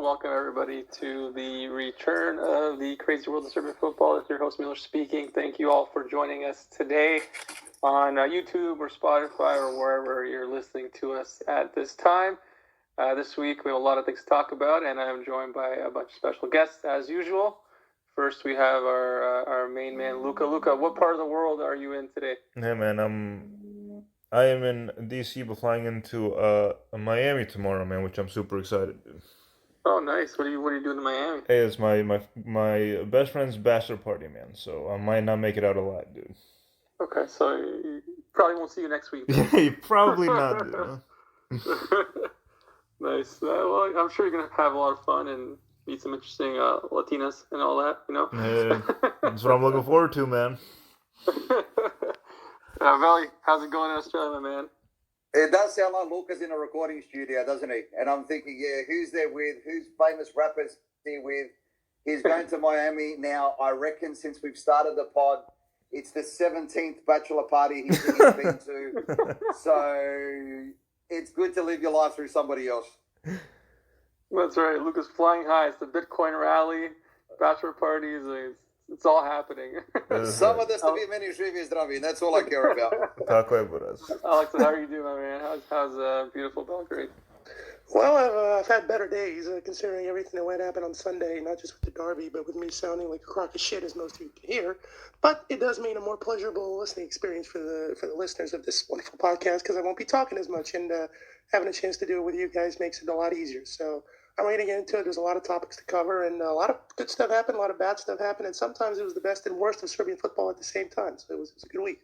welcome everybody to the return of the Crazy World of Serbian Football. It's your host Miller speaking. Thank you all for joining us today on YouTube or Spotify or wherever you're listening to us at this time. This week we have a lot of things to talk about, and I'm joined by a bunch of special guests as usual. First, we have our main man, Luca. Luca, what part of the world are you in today? Hey man, I am in DC, but flying into Miami tomorrow, man, which I'm super excited. Oh, nice. What are you doing in Miami? Hey, it's my best friend's bachelor party, man. So I might not make it out alive, dude. Okay, so you probably won't see you next week. Yeah, probably not, dude. Nice. Well, I'm sure you're gonna have a lot of fun and meet some interesting Latinas and all that. Yeah, that's what I'm looking forward to, man. Valley, how's it going in Australia, man? It does sound like Luca's in a recording studio, doesn't he? And I'm thinking, yeah, who's there with? Who's famous rappers he with? He's going to Miami now. I reckon since we've started the pod, it's the 17th bachelor party he's been to. So it's good to live your life through somebody else. That's right. Luca's flying high. It's the Bitcoin rally, bachelor parties. It's all happening. Some of this to be many trivias, Dravi. That's all I care about. Alex, how are you doing, my man? How's beautiful Belgrade? Well, I've had better days considering everything that went happen on Sunday, not just with the Derby, but with me sounding like a crock of shit, as most of you can hear. But it does mean a more pleasurable listening experience for the listeners of this wonderful podcast because I won't be talking as much, and having a chance to do it with you guys makes it a lot easier. So I'm ready to get into it. There's a lot of topics to cover, and a lot of good stuff happened, a lot of bad stuff happened, and sometimes it was the best and worst of Serbian football at the same time. So it was a good week.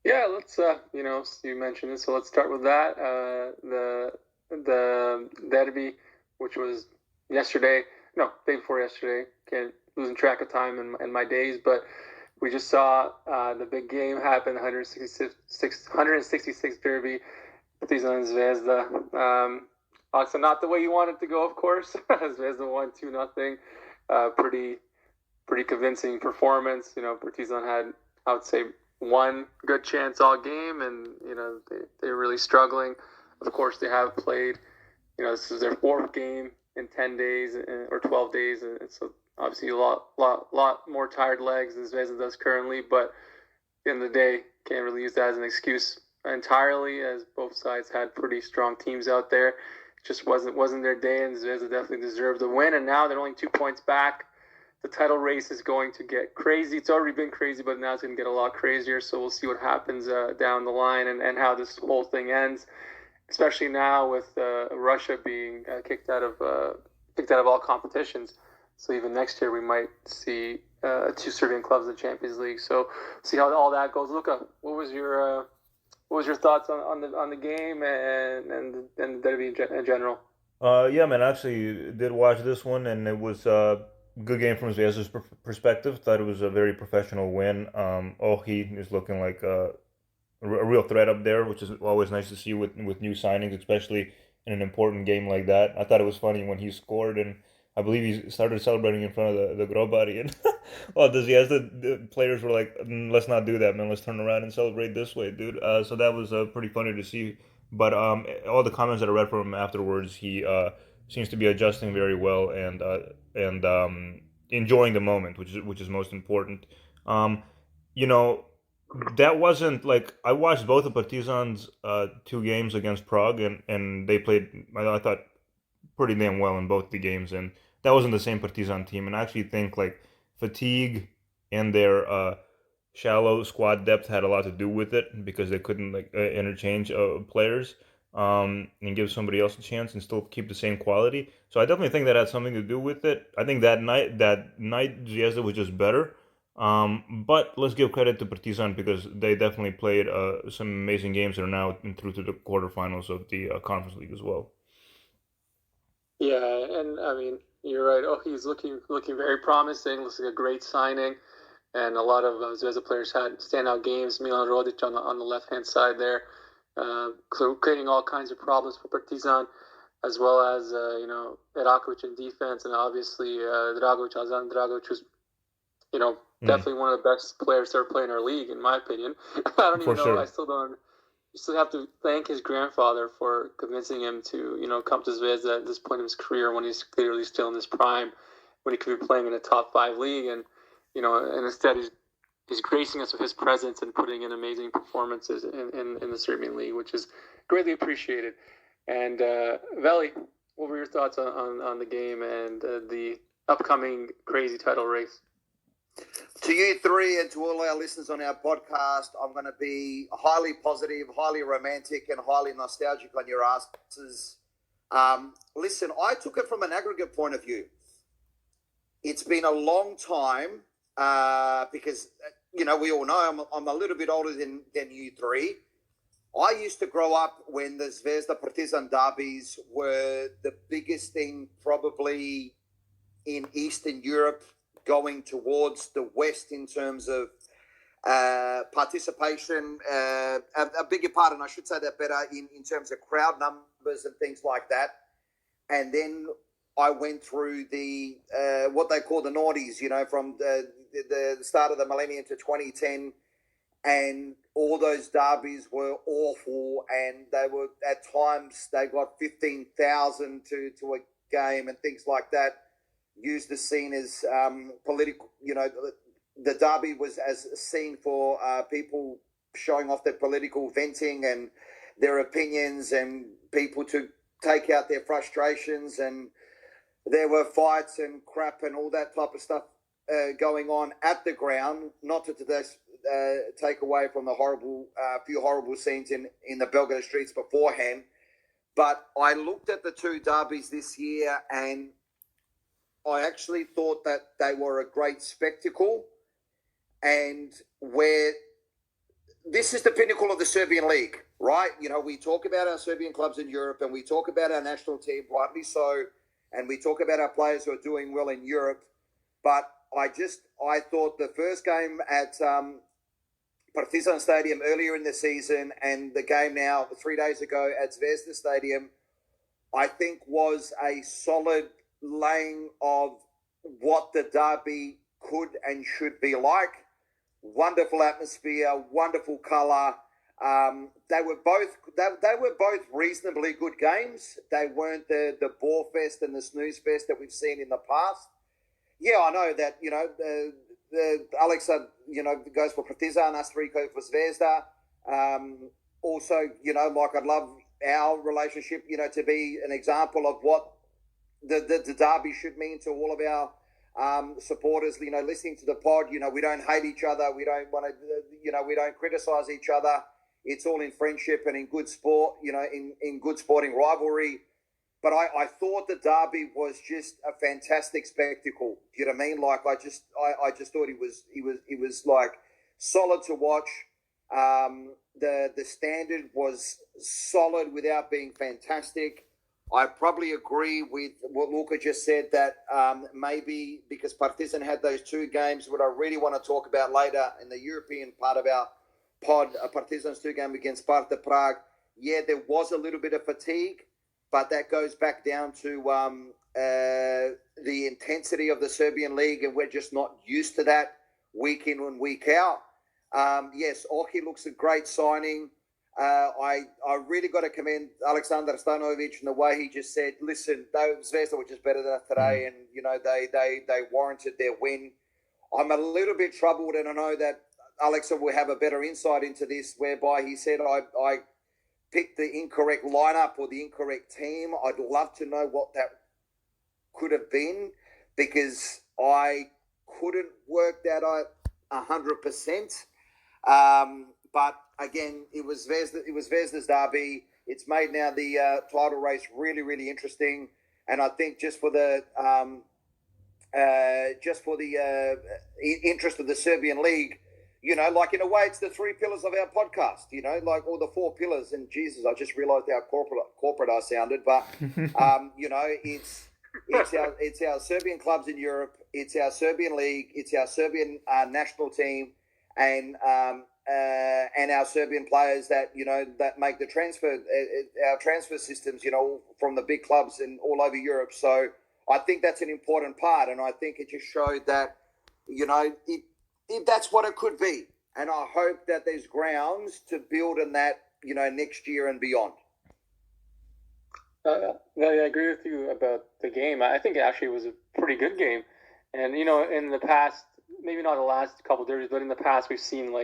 Yeah, let's you mentioned it, so let's start with that. The derby, which was day before yesterday. Can't losing track of time in my days, but we just saw the big game happen. 166 derby. Partizan Zvezda. So not the way you want it to go, of course. Zvezda won 2-0. Pretty convincing performance. Partizan had, I would say, one good chance all game, and they're really struggling. Of course, they have played. This is their fourth game in 10 days or 12 days, and so obviously a lot more tired legs than Zvezda does currently. But at the end of the day, can't really use that as an excuse entirely, as both sides had pretty strong teams out there. It just wasn't their day, and Zvezda definitely deserved the win. And now they're only 2 points back. The title race is going to get crazy. It's already been crazy, but now it's going to get a lot crazier. So we'll see what happens down the line and how this whole thing ends. Especially now with Russia being kicked out of all competitions. So even next year we might see 2 Serbian clubs in the Champions League. So see how all that goes. Luka, what was your thoughts on the game and the derby in general? Yeah, man, I actually did watch this one, and it was a good game from Zvezda's perspective. Thought it was a very professional win. Ohi is looking like a real threat up there, which is always nice to see with new signings, especially in an important game like that. I thought it was funny when he scored, and I believe he started celebrating in front of the Grobari, and the players were like, let's not do that, man. Let's turn around and celebrate this way, dude. So that was pretty funny to see. But all the comments that I read from him afterwards, he seems to be adjusting very well and enjoying the moment, which is most important. That wasn't like I watched both of Partizan's 2 games against Prague, and they played, I thought, pretty damn well in both the games, and that wasn't the same Partizan team. And I actually think like fatigue and their shallow squad depth had a lot to do with it because they couldn't interchange players and give somebody else a chance and still keep the same quality. So I definitely think that had something to do with it. I think that night Zvezda was just better. But let's give credit to Partizan because they definitely played some amazing games that are now through to the quarterfinals of the Conference League as well. Yeah, and I mean, you're right. Oh, he's looking very promising. Looks like a great signing. And a lot of Zvezda players had standout games. Milan Rodic on the left-hand side there, creating all kinds of problems for Partizan, as well as, Erakovic in defense, and obviously Aleksandar Dragovic, who's, definitely one of the best players to ever play in our league, in my opinion. I don't even know. Sure. I still don't. still have to thank his grandfather for convincing him to, come to Zvezda at this point of his career when he's clearly still in his prime, when he could be playing in a top 5 league, and and instead he's gracing us with his presence and putting in amazing performances in the Serbian league, which is greatly appreciated. And Veli, what were your thoughts on the game and the upcoming crazy title race? To you three and to all our listeners on our podcast, I'm going to be highly positive, highly romantic, and highly nostalgic on your asses. Listen, I took it from an aggregate point of view. It's been a long time because, we all know I'm a little bit older than you three. I used to grow up when the Zvezda Partizan derbies were the biggest thing probably in Eastern Europe, going towards the West in terms of participation, a bigger part, and I should say that better, in terms of crowd numbers and things like that. And then I went through the what they call the noughties, from the start of the millennium to 2010, and all those derbies were awful, and they were, at times, they got 15,000 to a game and things like that. Used the scene as political, the derby was as seen for people showing off their political venting and their opinions, and people to take out their frustrations, and there were fights and crap and all that type of stuff going on at the ground, not to take away from the few horrible scenes in the Belgrade streets beforehand. But I looked at the two derbies this year, and I actually thought that they were a great spectacle, and where this is the pinnacle of the Serbian league, right? We talk about our Serbian clubs in Europe, and we talk about our national team, rightly so, and we talk about our players who are doing well in Europe. But I thought the first game at Partizan Stadium earlier in the season, and the game now 3 days ago at Zvezda Stadium, I think was a solid laying of what the derby could and should be like. Wonderful atmosphere, wonderful colour. They were both reasonably good games. They weren't the bore fest and the snooze fest that we've seen in the past. Yeah, I know that Alexa goes for Partizan, us three go for Zvezda. Also, I'd love our relationship, to be an example of what the derby should mean to all of our supporters. Listening to the pod, we don't hate each other. We don't want to, we don't criticize each other. It's all in friendship and in good sport, in good sporting rivalry. But I thought the derby was just a fantastic spectacle. Do you know what I mean? Like I just thought he was like solid to watch. The standard was solid without being fantastic. I probably agree with what Luka just said, that maybe because Partizan had those two games, what I really want to talk about later in the European part of our pod, Partizan's 2 game against Sparta Prague, yeah, there was a little bit of fatigue, but that goes back down to the intensity of the Serbian league, and we're just not used to that week in and week out. Yes, Oki looks a great signing. I really got to commend Aleksandar Stanovic and the way he just said, listen, Zvezda were just better than us today, and they warranted their win. I'm a little bit troubled, and I know that Alexa will have a better insight into this, whereby he said I picked the incorrect lineup or the incorrect team. I'd love to know what that could have been, because I couldn't work that out 100%. But again, it was Zvezda's derby. It's made now the title race really, really interesting. And I think just for the interest of the Serbian league, like in a way, it's the 3 pillars of our podcast. Like all the 4 pillars. And Jesus, I just realised how corporate I sounded. But it's our Serbian clubs in Europe. It's our Serbian league. It's our Serbian national team, and our Serbian players that that make the our transfer systems, from the big clubs and all over Europe. So I think that's an important part, and I think it just showed that that's what it could be. And I hope that there's grounds to build on that next year and beyond. I agree with you about the game. I think it actually was a pretty good game. And, in the past, maybe not the last couple of derbies, but in the past, we've seen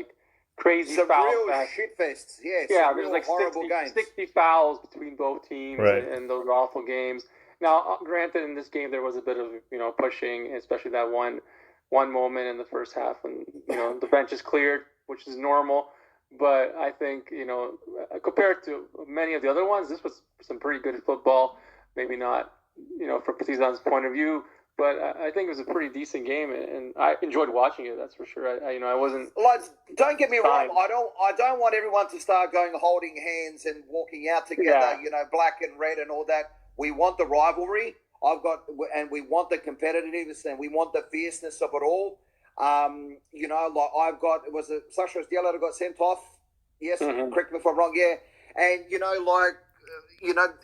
crazy some foul real fest. shit fests. Yeah, Yeah, some there's horrible 60, games. 60 fouls between both teams Right. and those awful games. Now, granted, in this game, there was a bit of, pushing, especially that one moment in the first half when, the bench is cleared, which is normal. But I think, compared to many of the other ones, this was some pretty good football. Maybe not, from Partizan's point of view, but I think it was a pretty decent game, and I enjoyed watching it. That's for sure. I wasn't. Don't get me wrong. I don't want everyone to start going holding hands and walking out together. Yeah. Black and red and all that. We want the rivalry. We want the competitiveness, and we want the fierceness of it all. Sasha Diallo got sent off. Yes, correct me if I'm wrong. Yeah, and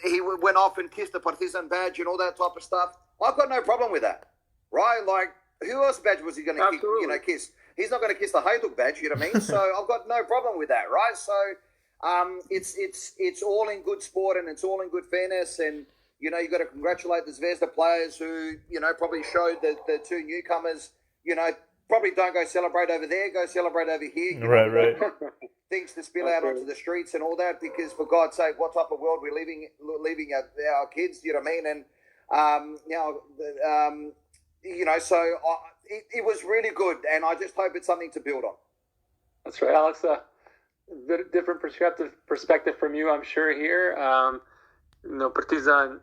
he went off and kissed the Partizan badge and all that type of stuff. I've got no problem with that, right? Who else badge was he going to kiss? He's not going to kiss the Hajduk badge. You know what I mean? So I've got no problem with that, right? So it's all in good sport and it's all in good fairness, and you got to congratulate the Zvezda players who probably showed the two newcomers. Probably don't go celebrate over there. Go celebrate over here. Right. Things to spill out onto the streets and all that, because for God's sake, what type of world we're leaving our kids? You know what I mean? And so it was really good, and I just hope it's something to build on. That's right, Alex. A bit different perspective from you, I'm sure. Here, Partizan,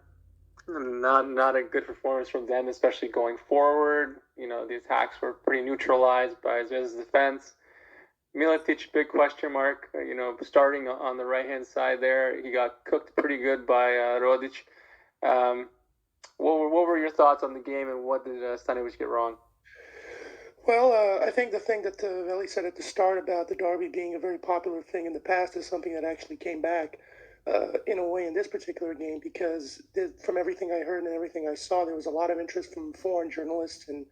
not a good performance from them, especially going forward. The attacks were pretty neutralized by Zvezda's defense. Miletic, big question mark. Starting on the right-hand side there, he got cooked pretty good by Rodic. What were your thoughts on the game, and what did Stanovic get wrong? Well, I think the thing that Veli said at the start about the derby being a very popular thing in the past is something that actually came back in a way in this particular game, because from everything I heard and everything I saw, there was a lot of interest from foreign journalists and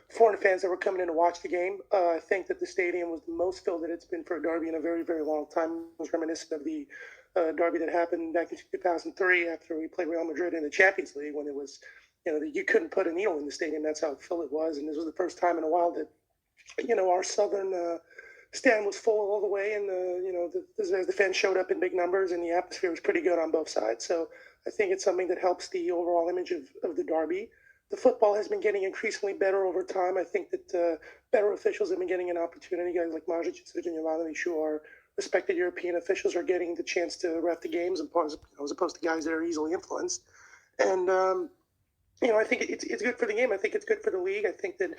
foreign fans that were coming in to watch the game. I think that the stadium was the most filled that it's been for a derby in a very, very long time. It was reminiscent of the derby that happened back in 2003 after we played Real Madrid in the Champions League, when it was, you couldn't put a needle in the stadium. That's how full it was. And this was the first time in a while that, our southern stand was full all the way, and the fans showed up in big numbers, and the atmosphere was pretty good on both sides. So I think it's something that helps the overall image of the derby. The football has been getting increasingly better over time. I think that better officials have been getting an opportunity. Guys like Majic and Srđan Jovanovic, who are respected European officials, are getting the chance to ref the games, as opposed to guys that are easily influenced. And I think it's good for the game. I think it's good for the league. I think that,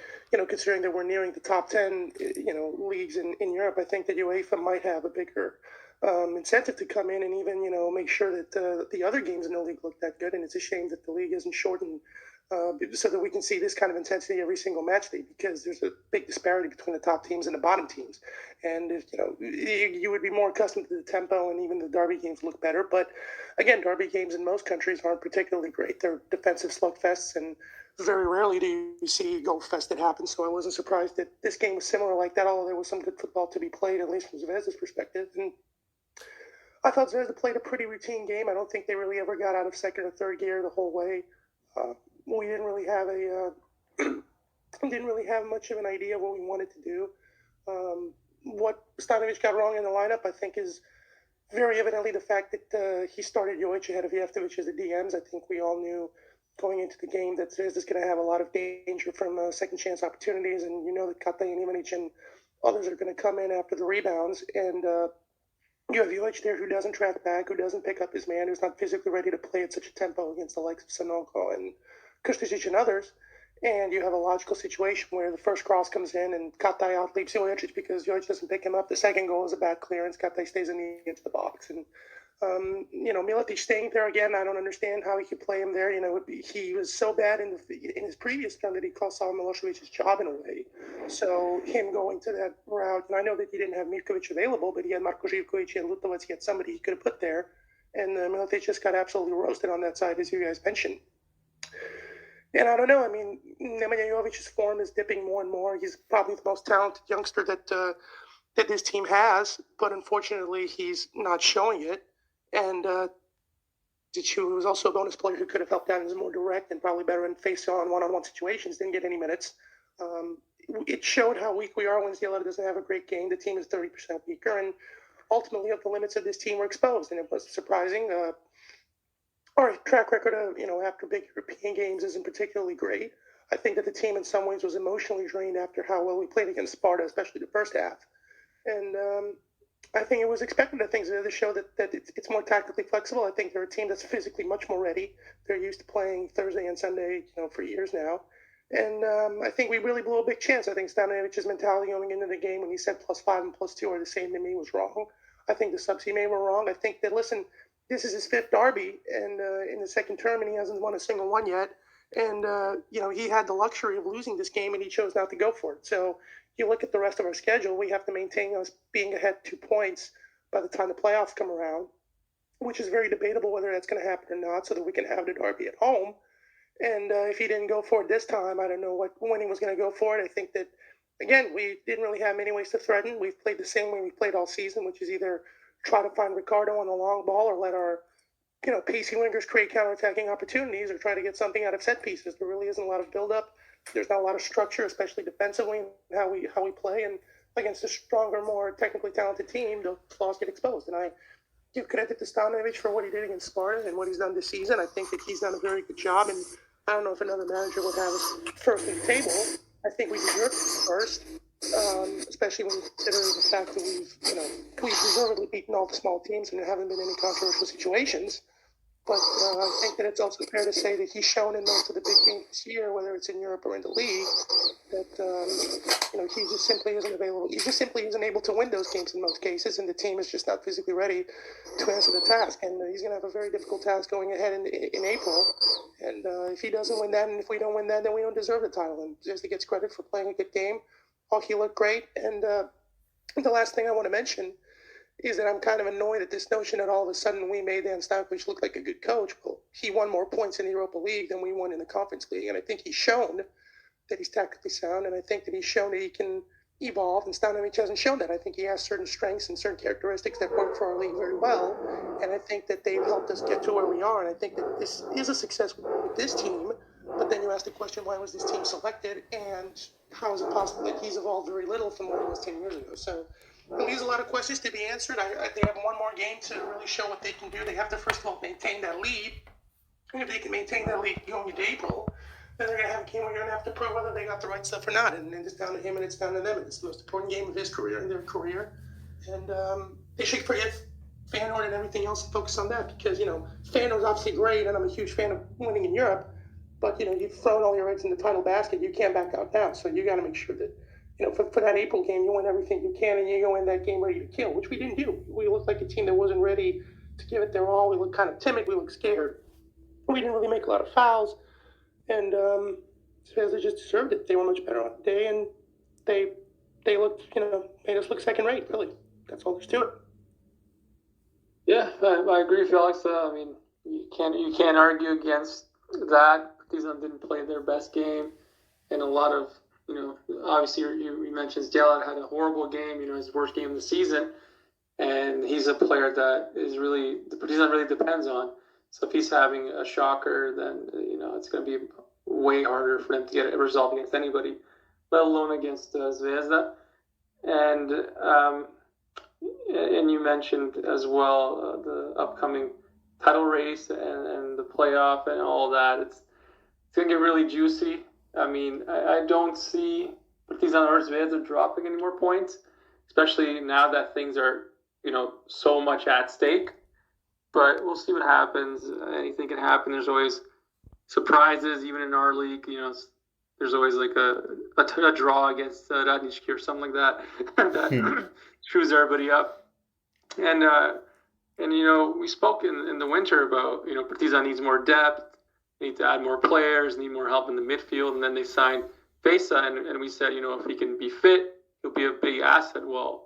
considering that we're nearing the top 10, leagues in Europe, I think that UEFA might have a bigger incentive to come in and even, make sure that the other games in the league look that good. And it's a shame that the league isn't shortened so that we can see this kind of intensity every single match day, because there's a big disparity between the top teams and the bottom teams. And if, you would be more accustomed to the tempo, and even the derby games look better. But again, derby games in most countries aren't particularly great. They're defensive slugfests, and very rarely do you see a goal fest that happens. So I wasn't surprised that this game was similar like that, although there was some good football to be played, at least from Zvezda's perspective. And I thought Zvezda played a pretty routine game. I don't think they really ever got out of second or third gear the whole way. We didn't really have much of an idea what we wanted to do. What Stanovic got wrong in the lineup, I think, is very evidently the fact that he started Jovic ahead of Jeftovic as the DMs. I think we all knew going into the game that Zvezda's going to have a lot of danger from second chance opportunities, and that Kata and Ivanic and others are going to come in after the rebounds. And you have Jovic there who doesn't track back, who doesn't pick up his man, who's not physically ready to play at such a tempo against the likes of Sanogo and Krstičić and others. And you have a logical situation where the first cross comes in and Kataj outleaps Jovic because Jovic doesn't pick him up. The second goal is a bad clearance. Kataj stays into the box. And, Miletic staying there again, I don't understand how he could play him there. He was so bad in his previous term that he cost Sal Milosevic's job in a way. So him going to that route, and I know that he didn't have Mirkovic available, but he had Marko Živkovic, he had Lutovac, he had somebody he could have put there. And Miletic just got absolutely roasted on that side, as you guys mentioned. And I don't know. I mean, Nemanja Jovic's form is dipping more and more. He's probably the most talented youngster that that this team has, but unfortunately he's not showing it. And Dichu, who was also a bonus player who could have helped out and is more direct and probably better in face-on one-on-one situations, didn't get any minutes. It showed how weak we are when Zvezda doesn't have a great game. The team is 30% weaker, and ultimately the limits of this team were exposed, and it wasn't surprising. Our track record of, after big European games isn't particularly great. I think that the team in some ways was emotionally drained after how well we played against Sparta, especially the first half. And I think it was expected. I think they show that it's more tactically flexible. I think they're a team that's physically much more ready. They're used to playing Thursday and Sunday, for years now. And I think we really blew a big chance. I think Stanovic's mentality going into the game when he said +5 and +2 are the same to me was wrong. I think the subs he made were wrong. I think that, listen, this is his 5th derby and in the second term, and he hasn't won a single one yet. And, he had the luxury of losing this game, and he chose not to go for it. So you look at the rest of our schedule, we have to maintain us being ahead 2 points by the time the playoffs come around, which is very debatable whether that's going to happen or not, so that we can have the derby at home. And if he didn't go for it this time, I don't know when he was going to go for it. I think that, again, we didn't really have many ways to threaten. We've played the same way we played all season, which is either try to find Ricardo on the long ball or let our pacey wingers create counterattacking opportunities or try to get something out of set pieces. There really isn't a lot of build-up. There's not a lot of structure, especially defensively, in how we play. And against a stronger, more technically talented team, the flaws get exposed. And I give credit to Stanovic for what he did against Sparta and what he's done this season. I think that he's done a very good job. And I don't know if another manager would have us first in the table. I think we deserve first, especially when you consider the fact that we've deservedly beaten all the small teams and there haven't been any controversial situations. But I think that it's also fair to say that he's shown in most of the big games this year, whether it's in Europe or in the league, that he just simply isn't available. He just simply isn't able to win those games in most cases, and the team is just not physically ready to answer the task. And he's going to have a very difficult task going ahead in April. And if he doesn't win that, and if we don't win that, then we don't deserve the title. And Zvezda gets credit for playing a good game. Hockey looked great. And the last thing I want to mention is that I'm kind of annoyed at this notion that all of a sudden we made Dan Stankovic look like a good coach. Well, he won more points in the Europa League than we won in the Conference League, and I think he's shown that he's tactically sound, and I think that he's shown that he can evolve, and Stanovic hasn't shown that. I think he has certain strengths and certain characteristics that work for our league very well, and I think that they've helped us get to where we are, and I think that this is a success with this team, but then you ask the question, why was this team selected, and how is it possible that he's evolved very little from what he was 10 years ago? So there's a lot of questions to be answered. They have one more game to really show what they can do. They have to, first of all, maintain that lead. And if they can maintain that lead going into April, then they're going to have a game where you're going to have to prove whether they got the right stuff or not. And it's down to him and it's down to them. And it's the most important game of his career and their career. And they should forget Feyenoord and everything else and focus on that. Because, Feyenoord's obviously great, and I'm a huge fan of winning in Europe. But, you've thrown all your eggs in the title basket. You can't back out now. So you got to make sure that, for that April game, you win everything you can, and you go in that game ready to kill, which we didn't do. We looked like a team that wasn't ready to give it their all. We looked kind of timid. We looked scared. We didn't really make a lot of fouls, and Zvezda just deserved it. They were much better on the day, and they looked, made us look second rate. Really, that's all there's to it. Yeah, I agree with you, Alex. You can't argue against that. Partizan didn't play their best game, and a lot of obviously you mentioned Zdjela had a horrible game, his worst game of the season, and he's a player that the Partizan really depends on. So if he's having a shocker, then it's going to be way harder for them to get a result against anybody, let alone against Zvezda. And you mentioned as well the upcoming title race and the playoff and all that. It's going to get really juicy. I don't see Partizan or Zvezda dropping any more points, especially now that things are, so much at stake. But we'll see what happens. Anything can happen. There's always surprises, even in our league. There's always like a draw against Radnički or something like that that screws everybody up. And we spoke in the winter about, Partizan needs more depth. Need to add more players, need more help in the midfield, and then they signed Fesa, and we said, if he can be fit, he'll be a big asset. Well,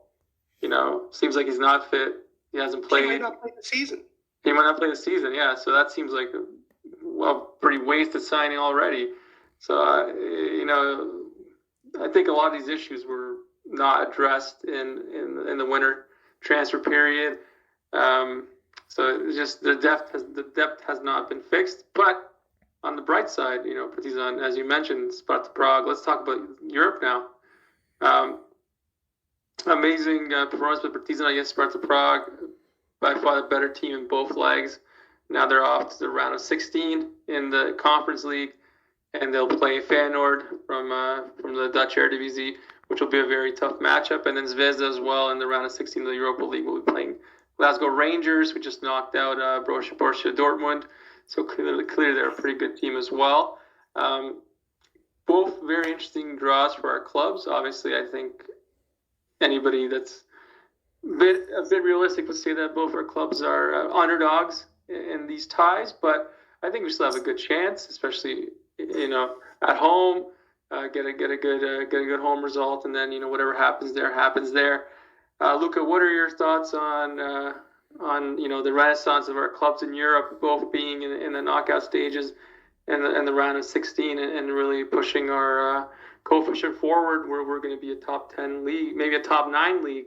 seems like he's not fit. He hasn't played. He might not play the season. He might not play the season, yeah. So that seems like a pretty wasted signing already. So, I think a lot of these issues were not addressed in the winter transfer period. So it's just the depth has not been fixed. But on the bright side, Partizan, as you mentioned, Sparta Prague. Let's talk about Europe now. Amazing performance with Partizan against Sparta Prague. By far the better team in both legs. Now they're off to the round of 16 in the Conference League, and they'll play Feyenoord from the Dutch Eredivisie, which will be a very tough matchup. And then Zvezda as well in the round of 16 of the Europa League will be playing Glasgow Rangers, who just knocked out Borussia Dortmund. So clearly they're a pretty good team as well. Both very interesting draws for our clubs. Obviously, I think anybody that's a bit realistic would say that both our clubs are underdogs in these ties, but I think we still have a good chance, especially at home. Get a good home result, and then whatever happens there. Luca, what are your thoughts on the renaissance of our clubs in Europe, both being in the knockout stages and the round of 16, and really pushing our coefficient forward, where we're going to be a top 10 league, maybe a top 9 league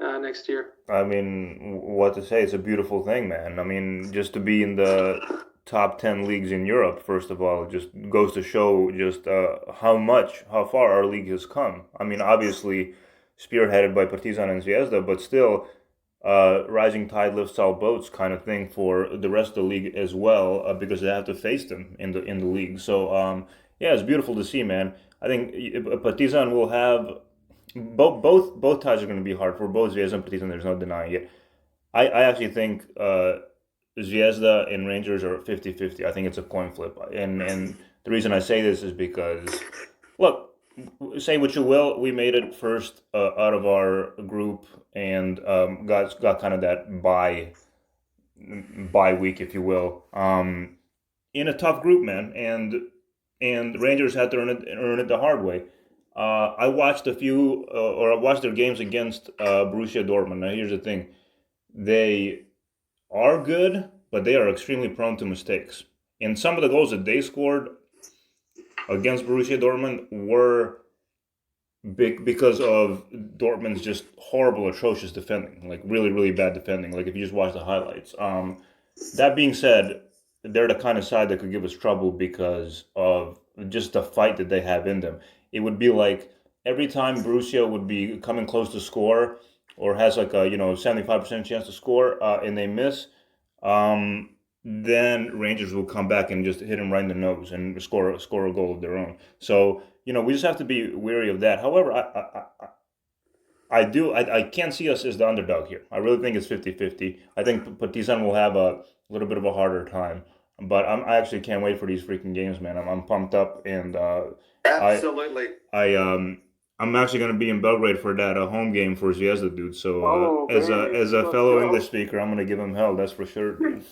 next year? I mean, what to say? It's a beautiful thing, man. I mean, just to be in the top 10 leagues in Europe, first of all, just goes to show just how far our league has come. I mean, obviously spearheaded by Partizan and Zvezda, but still rising tide lifts all boats kind of thing for the rest of the league as well, because they have to face them in the league. So yeah, it's beautiful to see, man. I think Partizan will have both ties are going to be hard for both Zvezda and Partizan. There's no denying it. I actually think Zvezda and Rangers are 50-50. I think it's a coin flip. And the reason I say this is because, look, say what you will, we made it first out of our group and got kind of that bye week, if you will, in a tough group, man. And Rangers had to earn it the hard way. I watched I watched their games against Borussia Dortmund. Now here's the thing. They are good, but they are extremely prone to mistakes. And some of the goals that they scored against Borussia Dortmund were big because of Dortmund's just horrible, atrocious defending. Like really, really bad defending. Like if you just watch the highlights. That being said, they're the kind of side that could give us trouble because of just the fight that they have in them. It would be like every time Borussia would be coming close to score or has like a 75% chance to score and they miss, then Rangers will come back and just hit them right in the nose and score a goal of their own. So we just have to be wary of that. However, I can't see us as the underdog here. I really think it's 50-50. I think Partizan will have a little bit of a harder time. But I actually can't wait for these freaking games, man. I'm pumped up, and absolutely. I'm actually going to be in Belgrade for that home game for Zvezda, dude. So as a fellow English speaker, I'm going to give them hell. That's for sure, dude.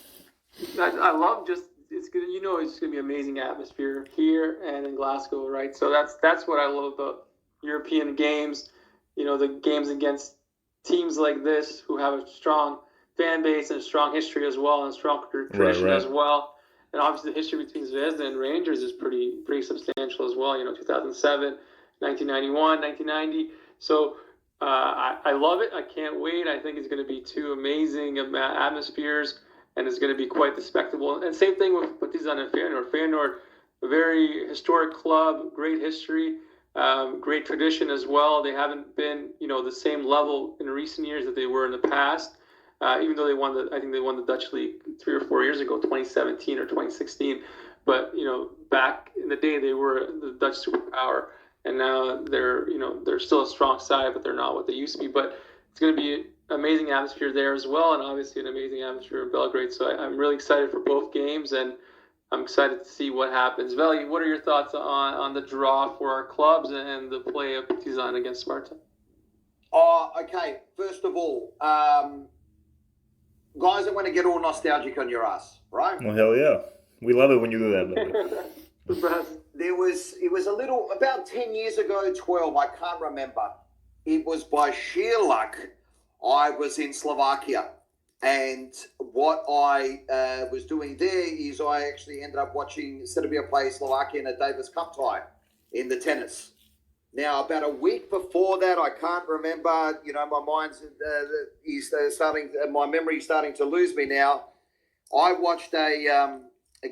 I love it's gonna it's gonna be amazing atmosphere here and in Glasgow, right? So that's what I love about European games. The games against teams like this who have a strong fan base and a strong history as well, and a strong tradition as well. And obviously the history between Zvezda and Rangers is pretty substantial as well. 2007, 1991, 1990. So I love it. I can't wait. I think it's going to be two amazing atmospheres, and it's going to be quite the spectacle. And same thing with Partizan and Feyenoord. Feyenoord, a very historic club, great history, great tradition as well. They haven't been, the same level in recent years that they were in the past. Even though I think they won the Dutch League 3 or 4 years ago, 2017 or 2016. But back in the day, they were the Dutch superpower, and now they're still a strong side, but they're not what they used to be. But it's going to be an amazing atmosphere there as well, and obviously an amazing atmosphere in Belgrade. So I'm really excited for both games, and I'm excited to see what happens. Veli, what are your thoughts on the draw for our clubs and the play of Partizan against Sparta? Okay. First of all, guys, I want to get all nostalgic on your ass, right? Well, hell yeah. We love it when you do that, buddy. It was a little, about 10 years ago, 12, I can't remember. It was by sheer luck. I was in Slovakia. And what I was doing there is I actually ended up watching Serbia play Slovakia in a Davis Cup tie in the tennis. Now, about a week before that, I can't remember. My mind's my memory's starting to lose me now. I watched a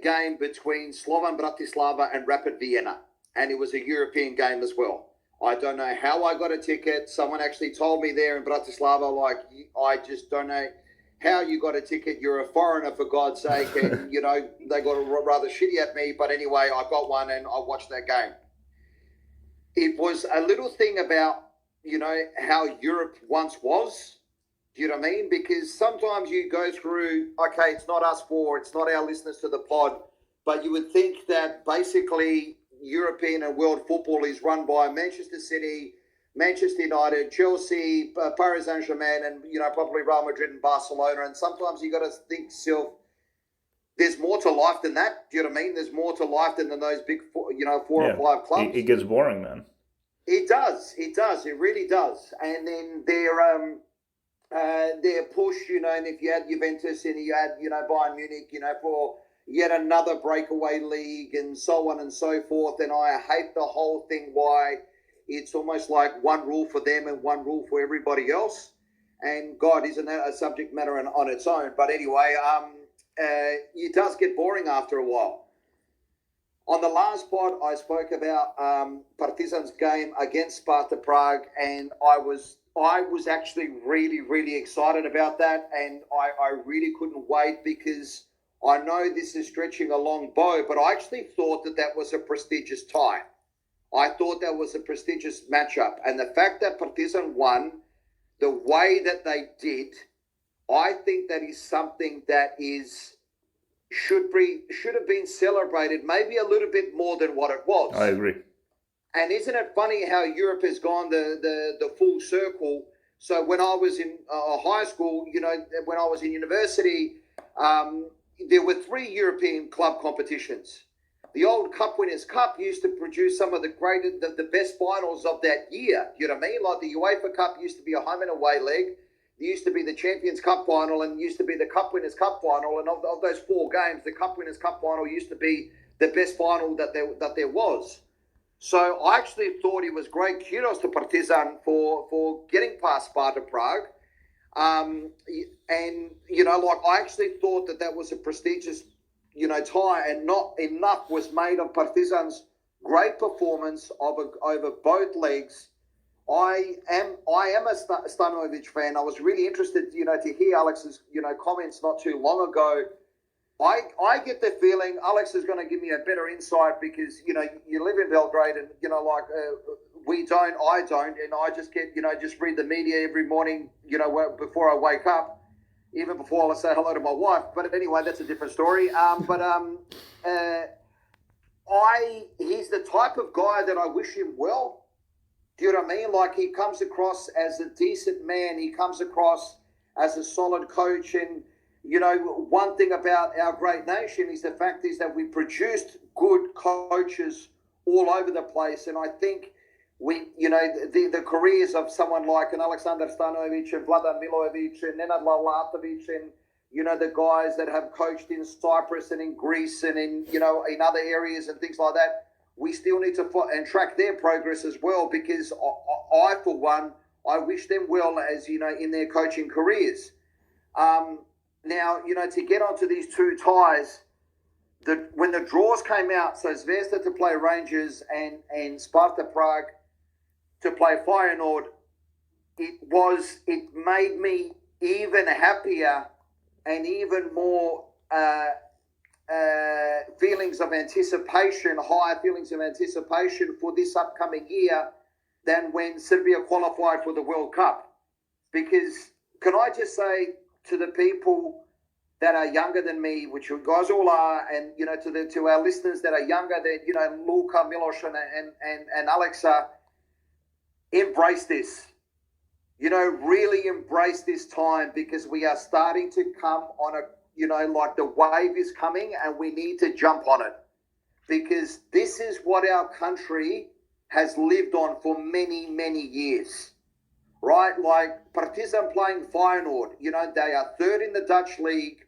game between Slovan Bratislava and Rapid Vienna, and it was a European game as well. I don't know how I got a ticket. Someone actually told me there in Bratislava, I just don't know how you got a ticket. You're a foreigner, for God's sake. And, they got rather shitty at me. But anyway, I got one and I watched that game. It was a little thing about, how Europe once was. Do you know what I mean? Because sometimes you go through, okay, it's not us four, it's not our listeners to the pod, but you would think that basically European and world football is run by Manchester City, Manchester United, Chelsea, Paris Saint-Germain, and, probably Real Madrid and Barcelona. And sometimes you got to think to yourself, there's more to life than that. Do you know what I mean? There's more to life than those big, four or five clubs. It gets boring, man. It does. It really does. And then their push, and if you had Juventus and you had, Bayern Munich, for yet another breakaway league and so on and so forth. And I hate the whole thing, why it's almost like one rule for them and one rule for everybody else. And God, isn't that a subject matter on its own? But anyway, it does get boring after a while. On the last pod, I spoke about Partizan's game against Sparta Prague, and I was actually really, really excited about that, and I really couldn't wait, because I know this is stretching a long bow, but I actually thought that was a prestigious tie. I thought that was a prestigious matchup, and the fact that Partizan won the way that they did, I think that is something that should have been celebrated maybe a little bit more than what it was. I agree. And isn't it funny how Europe has gone the full circle? So when I was in high school, when I was in university, there were 3 European club competitions. The old Cup Winners' Cup used to produce some of the best finals of that year. You know what I mean? Like the UEFA Cup used to be a home and away leg. There used to be the Champions Cup final and used to be the Cup Winners' Cup final. And of those 4 games, the Cup Winners' Cup final used to be the best final that there was. So I actually thought it was great. Kudos to Partizan for getting past Sparta Prague. And, I actually thought that was a prestigious, tie, and not enough was made of Partizan's great performance over both legs. I am a Stanovic fan. I was really interested, to hear Alex's, comments not too long ago. I get the feeling Alex is going to give me a better insight, because, you live in Belgrade and, we don't, I don't. And I just get, just read the media every morning, before I wake up, even before I say hello to my wife. But anyway, that's a different story. He's the type of guy that I wish him well. Do you know what I mean? Like, he comes across as a decent man. He comes across as a solid coach. And, one thing about our great nation is the fact is that we produced good coaches all over the place. And I think the careers of someone like an Aleksandar Stanovic and Vladan Milojevic and Nenad Lalatovic and, the guys that have coached in Cyprus and in Greece and in other areas and things like that, we still need to and track their progress as well, because I for one, I wish them well as, in their coaching careers. Now, to get onto these 2 ties, when the draws came out, so Zvezda to play Rangers and Sparta Prague to play Feyenoord, it made me even happier and even more feelings of anticipation, higher feelings of anticipation for this upcoming year than when Serbia qualified for the World Cup. Because can I just say to the people that are younger than me, which you guys all are, and to our listeners that are younger than Luka, Milos, and Alexa, embrace this. Really embrace this time, because we are starting to come on like the wave is coming, and we need to jump on it, because this is what our country has lived on for many, many years, right? Like Partizan playing Feyenoord, they are 3rd in the Dutch league.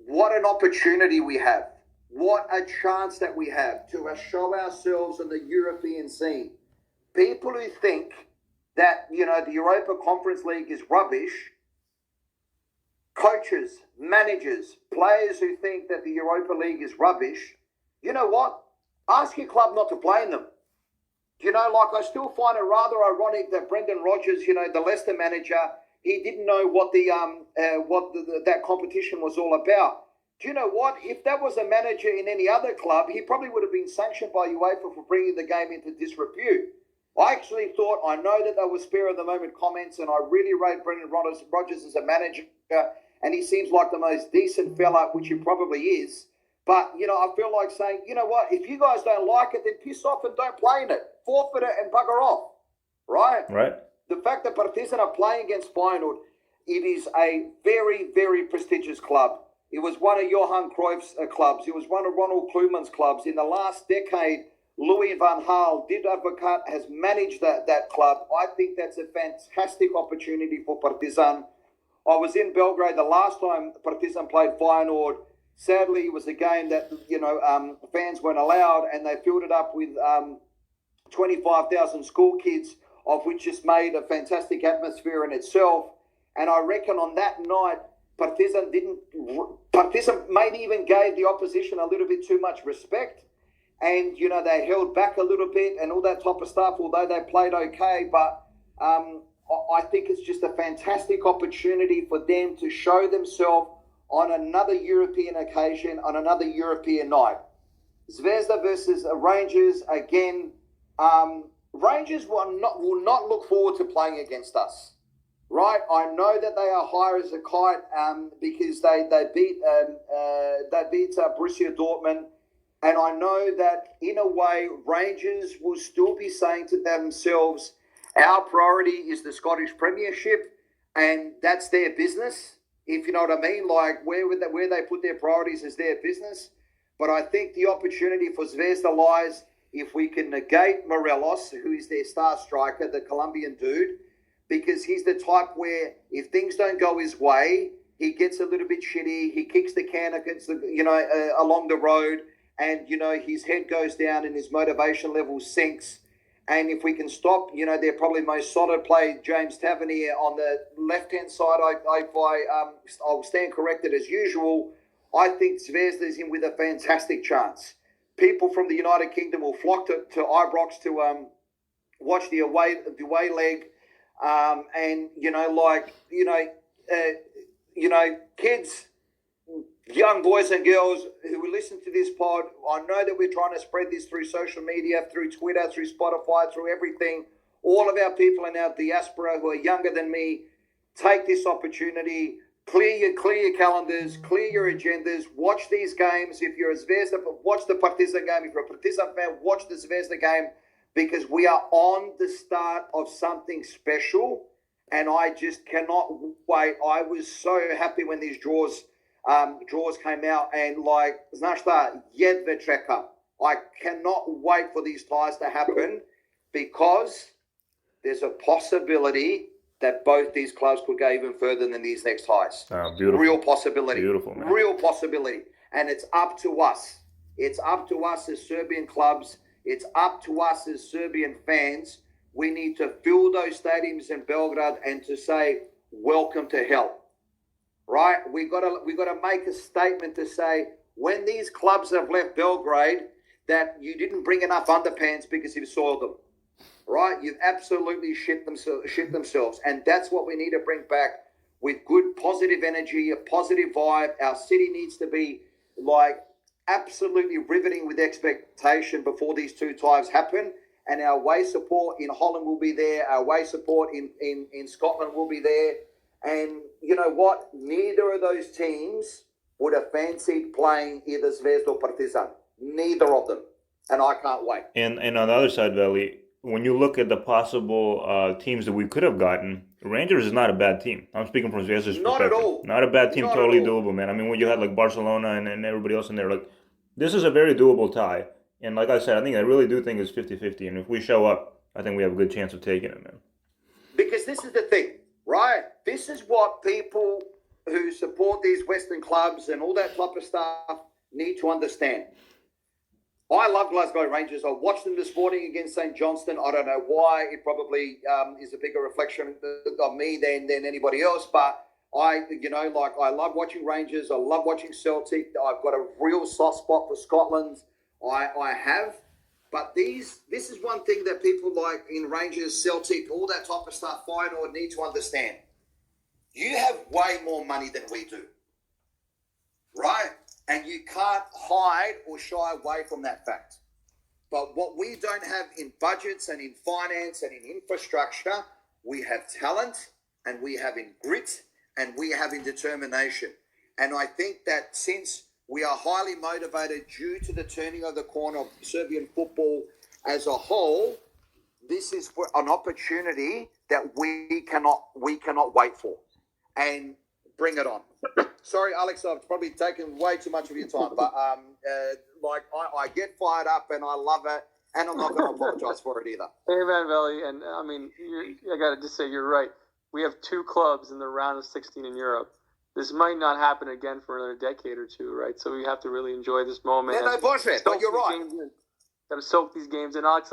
What an opportunity we have. What a chance that we have to show ourselves on the European scene. people who think that, the Europa Conference League is rubbish, coaches, managers, players who think that the Europa League is rubbish, you know what? Ask your club not to play in them. I still find it rather ironic that Brendan Rodgers, the Leicester manager, he didn't know what that competition was all about. Do you know what? If that was a manager in any other club, he probably would have been sanctioned by UEFA for bringing the game into disrepute. I actually thought, I know that there were spare of the moment comments, and I really rate Brendan Rodgers as a manager, and he seems like the most decent fella, which he probably is. But, I feel like saying, you know what? If you guys don't like it, then piss off and don't play in it. Forfeit it and bugger off. Right? Right. The fact that Partizan are playing against Feyenoord, it is a very, very prestigious club. It was one of Johan Cruyff's clubs. It was one of Ronald Koeman's clubs. In the last decade, Louis van Gaal, Dick Advocaat, has managed that club. I think that's a fantastic opportunity for Partizan. I was in Belgrade the last time Partizan played Feyenoord. Sadly, it was a game that, fans weren't allowed, and they filled it up with 25,000 school kids, of which just made a fantastic atmosphere in itself. And I reckon on that night, Partizan maybe even gave the opposition a little bit too much respect. And, they held back a little bit and all that type of stuff, although they played okay. But I think it's just a fantastic opportunity for them to show themselves on another European occasion, on another European night. Zvezda versus Rangers, again, Rangers will not look forward to playing against us. Right, I know that they are high as a kite because they beat Borussia Dortmund, and I know that in a way Rangers will still be saying to themselves, our priority is the Scottish Premiership, and that's their business. If you know what I mean, like where they put their priorities is their business. But I think the opportunity for Zvezda lies if we can negate Morelos, who is their star striker, the Colombian dude. Because he's the type where if things don't go his way, he gets a little bit shitty. He kicks the can against along the road, and his head goes down and his motivation level sinks. And if we can stop, their probably most solid play, James Tavernier on the left-hand side. I'll stand corrected as usual. I think Zvezda is in with a fantastic chance. People from the United Kingdom will flock to Ibrox to watch the away leg. Kids, young boys and girls who will listen to this pod, I know that we're trying to spread this through social media, through Twitter, through Spotify, through everything. All of our people in our diaspora who are younger than me, take this opportunity, clear your calendars, clear your agendas, watch these games. If you're a Zvezda, watch the Partizan game. If you're a Partizan fan, watch the Zvezda game. Because we are on the start of something special, and I just cannot wait. I was so happy when these draws came out, and Znashta jedva čekam. I cannot wait for these ties to happen because there's a possibility that both these clubs could go even further than these next ties. Oh, beautiful. Real possibility. Beautiful, man. Real possibility. And it's up to us. It's up to us as Serbian clubs. It's up to us as Serbian fans. We need to fill those stadiums in Belgrade and to say, welcome to hell. Right? We got to make a statement to say, when these clubs have left Belgrade, that you didn't bring enough underpants because you've soiled them. Right? You've absolutely shit themselves. And that's what we need to bring back with good positive energy, a positive vibe. Our city needs to be absolutely riveting with expectation before these two ties happen. And our away support in Holland will be there. Our away support in Scotland will be there. And you know what? Neither of those teams would have fancied playing either Zvezda or Partizan. Neither of them. And I can't wait. And on the other side, Veli, when you look at the possible teams that we could have gotten, Rangers is not a bad team. I'm speaking from Zvezda's perspective. Not at all. Not a bad team, totally doable, man. I mean, when you had Barcelona and everybody else in there, this is a very doable tie. And like I said, I really do think it's 50-50. And if we show up, I think we have a good chance of taking it, man. Because this is the thing, right? This is what people who support these Western clubs and all that type of stuff need to understand. I love Glasgow Rangers. I watched them this morning against St Johnstone. I don't know why. It probably is a bigger reflection of me than anybody else. But I love watching Rangers. I love watching Celtic. I've got a real soft spot for Scotland. I have. But this is one thing that people like in Rangers, Celtic, all that type of stuff, Feyenoord need to understand. You have way more money than we do, right? And you can't hide or shy away from that fact. But what we don't have in budgets and in finance and in infrastructure, we have talent and we have in grit and we have in determination. And I think that since we are highly motivated due to the turning of the corner of Serbian football as a whole, this is an opportunity that we cannot wait for. And bring it on. Sorry, Alex, I've probably taken way too much of your time, but I get fired up and I love it, and I'm not going to apologize for it either. Hey, man, Veli, and I mean, I got to just say you're right. We have 2 clubs in the round of 16 in Europe. This might not happen again for another decade or 2, right? So we have to really enjoy this moment. Yeah, no bullshit, but you're right. Got to soak these games in. Alex,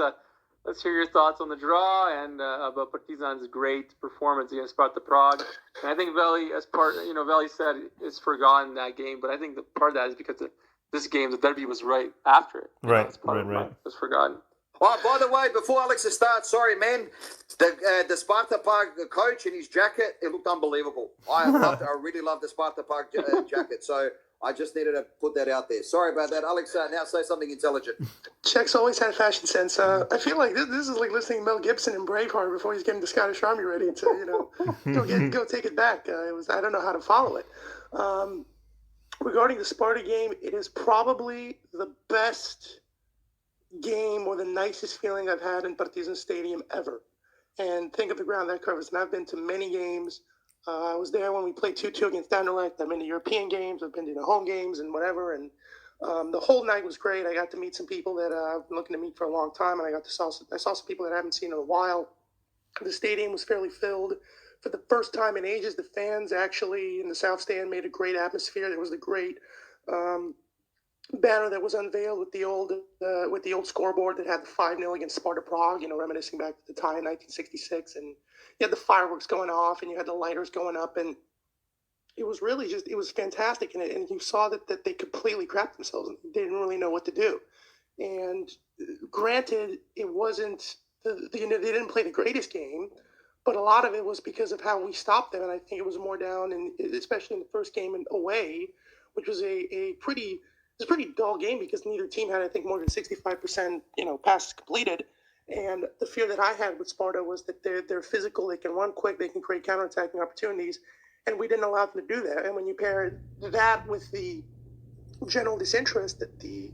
let's hear your thoughts on the draw and about Partizan's great performance against Sparta Prague. And I think Veli, Veli said it's forgotten that game, but I think the part of that is because this game, the derby was right after it. Right. It was forgotten. Oh, by the way, before Alex starts, sorry, man, the Sparta Prague coach in his jacket, it looked unbelievable. I really loved the Sparta Prague jacket. So I just needed to put that out there. Sorry about that. Alex, now say something intelligent. Czechs always had fashion sense. I feel like this is like listening to Mel Gibson in Braveheart before he's getting the Scottish Army ready to, go take it back. I don't know how to follow it. Regarding the Sparta game, it is probably the best game or the nicest feeling I've had in Partizan Stadium ever. And think of the ground that covers. And I've been to many games. I was there when we played 2-2 against Anderlecht. I've been to European games. I've been to the home games and whatever. And the whole night was great. I got to meet some people that I've been looking to meet for a long time. And I saw some people that I haven't seen in a while. The stadium was fairly filled. For the first time in ages, the fans actually in the South Stand made a great atmosphere. There was the great banner that was unveiled with the old scoreboard that had the 5-0 against Sparta Prague, reminiscing back to the tie in 1966. And you had the fireworks going off and you had the lighters going up, and it was really it was fantastic. And you saw that they completely crapped themselves. They didn't really know what to do. And granted, it wasn't, they didn't play the greatest game, but a lot of it was because of how we stopped them. And I think it was more down, and especially in the first game away, which was a pretty dull game because neither team had, I think, more than 65%, passes completed. And the fear that I had with Sparta was that they're physical, they can run quick, they can create counterattacking opportunities, and we didn't allow them to do that. And when you pair that with the general disinterest that the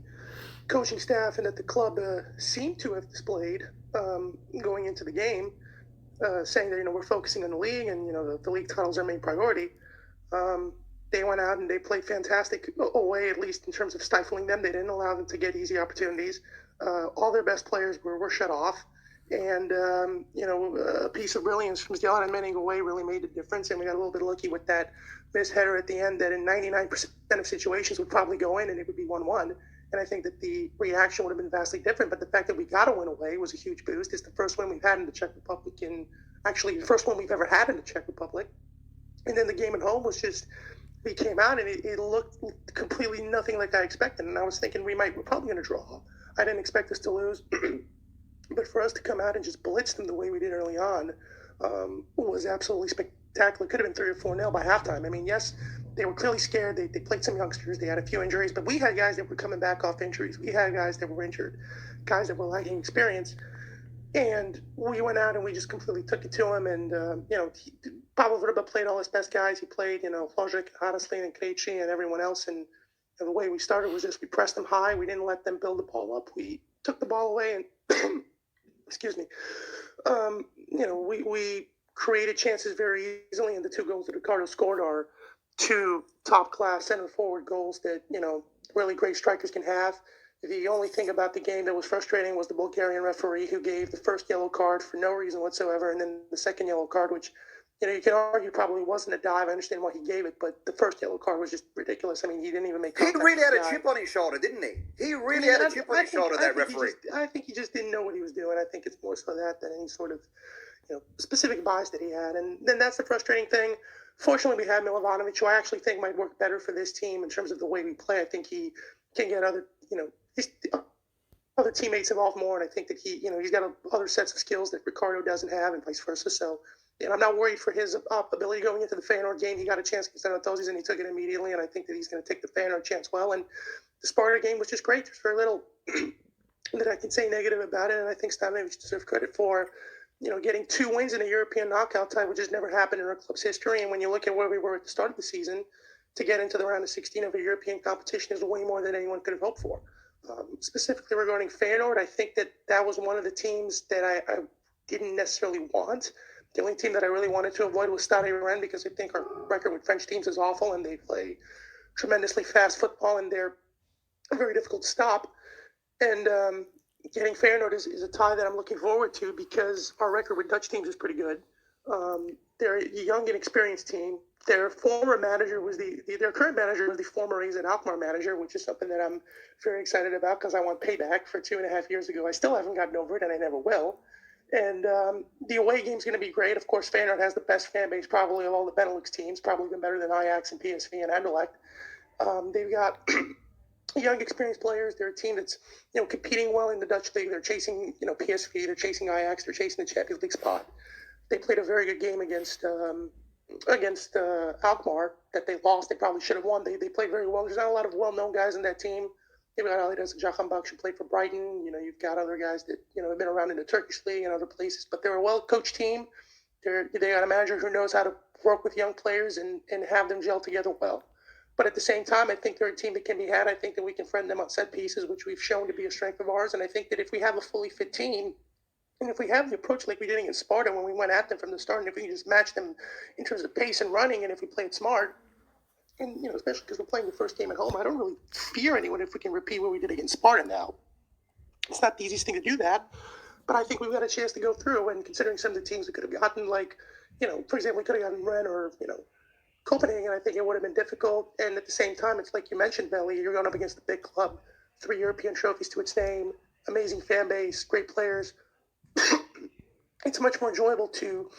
coaching staff and that the club seemed to have displayed going into the game, saying that, we're focusing on the league and, the league title's our main priority, they went out and they played fantastic away, at least in terms of stifling them. They didn't allow them to get easy opportunities. All their best players were shut off. And, a piece of brilliance from Zdjelan and Menning away really made the difference. And we got a little bit lucky with that missed header at the end that in 99% of situations would probably go in and it would be 1-1. And I think that the reaction would have been vastly different. But the fact that we got a win away was a huge boost. It's the first win we've had in the Czech Republic, and actually the first one we've ever had in the Czech Republic. And then the game at home was just, we came out and it looked completely nothing like I expected. And I was thinking we're probably going to draw. I didn't expect us to lose. But for us to come out and just blitz them the way we did early on was absolutely spectacular. Could have been 3 or 4-0 by halftime. I mean, yes, they were clearly scared. They played some youngsters. They had a few injuries. But we had guys that were coming back off injuries. We had guys that were injured, guys that were lacking experience. And we went out and we just completely took it to him. And, Pavel Vrba played all his best guys. He played, Fložić, Haraslin, and Krejci and everyone else. And the way we started was just we pressed them high. We didn't let them build the ball up. We took the ball away and, excuse me, we created chances very easily. And the 2 goals that Ricardo scored are 2 top-class center-forward goals that, really great strikers can have. The only thing about the game that was frustrating was the Bulgarian referee who gave the first yellow card for no reason whatsoever, and then the second yellow card, which You can argue probably wasn't a dive. I understand why he gave it, but the first yellow card was just ridiculous. I mean, he didn't even make He contact. really had a chip on his shoulder, didn't he? He really had a chip on his shoulder, that referee. I think he just didn't know what he was doing. I think it's more so that than any sort of specific bias that he had. And then that's the frustrating thing. Fortunately, we had Milovanovic, who I actually think might work better for this team in terms of the way we play. I think he can get other teammates involved more, and I think that he's got other sets of skills that Ricardo doesn't have, and vice versa. So, I'm not worried for his ability going into the Feyenoord game. He got a chance against Anatolis, and he took it immediately, and I think that he's going to take the Feyenoord chance well. And the Sparta game was just great. There's very little that I can say negative about it, and I think Stanojevic deserves credit for getting 2 wins in a European knockout tie, which has never happened in our club's history. And when you look at where we were at the start of the season, to get into the round of 16 of a European competition is way more than anyone could have hoped for. Specifically regarding Feyenoord, I think that was one of the teams that I didn't necessarily want. The only team that I really wanted to avoid was Stade Rennes, because I think our record with French teams is awful, and they play tremendously fast football, and they're very difficult to stop. And getting Feyenoord is a tie that I'm looking forward to, because our record with Dutch teams is pretty good. They're a young and experienced team. Their former manager was their current manager was the former AZ Alkmaar manager, which is something that I'm very excited about, because I want payback for 2.5 years ago. I still haven't gotten over it, and I never will. And the away game's going to be great. Of course, Feyenoord has the best fan base probably of all the Benelux teams, probably even better than Ajax and PSV and Anderlecht. They've got young, experienced players. They're a team that's competing well in the Dutch league. They're chasing PSV. They're chasing Ajax. They're chasing the Champions League spot. They played a very good game against Alkmaar that they lost. They probably should have won. They played very well. There's not a lot of well-known guys in that team. You've got Alidas and Jahanbach, who played for Brighton. You've got other guys that have been around in the Turkish league and other places. But they're a well-coached team. They got a manager who knows how to work with young players and have them gel together well. But at the same time, I think they're a team that can be had. I think that we can friend them on set pieces, which we've shown to be a strength of ours. And I think that if we have a fully fit team, and if we have the approach like we did against Sparta when we went at them from the start, and if we can just match them in terms of pace and running, and if we play it smart, and especially because we're playing the first game at home, I don't really fear anyone if we can repeat what we did against Sparta now. It's not the easiest thing to do that, but I think we've got a chance to go through. And considering some of the teams we could have gotten, like, for example, we could have gotten Rennes or, Copenhagen, I think it would have been difficult. And at the same time, it's like you mentioned, Belly, you're going up against a big club, 3 European trophies to its name, amazing fan base, great players. It's much more enjoyable to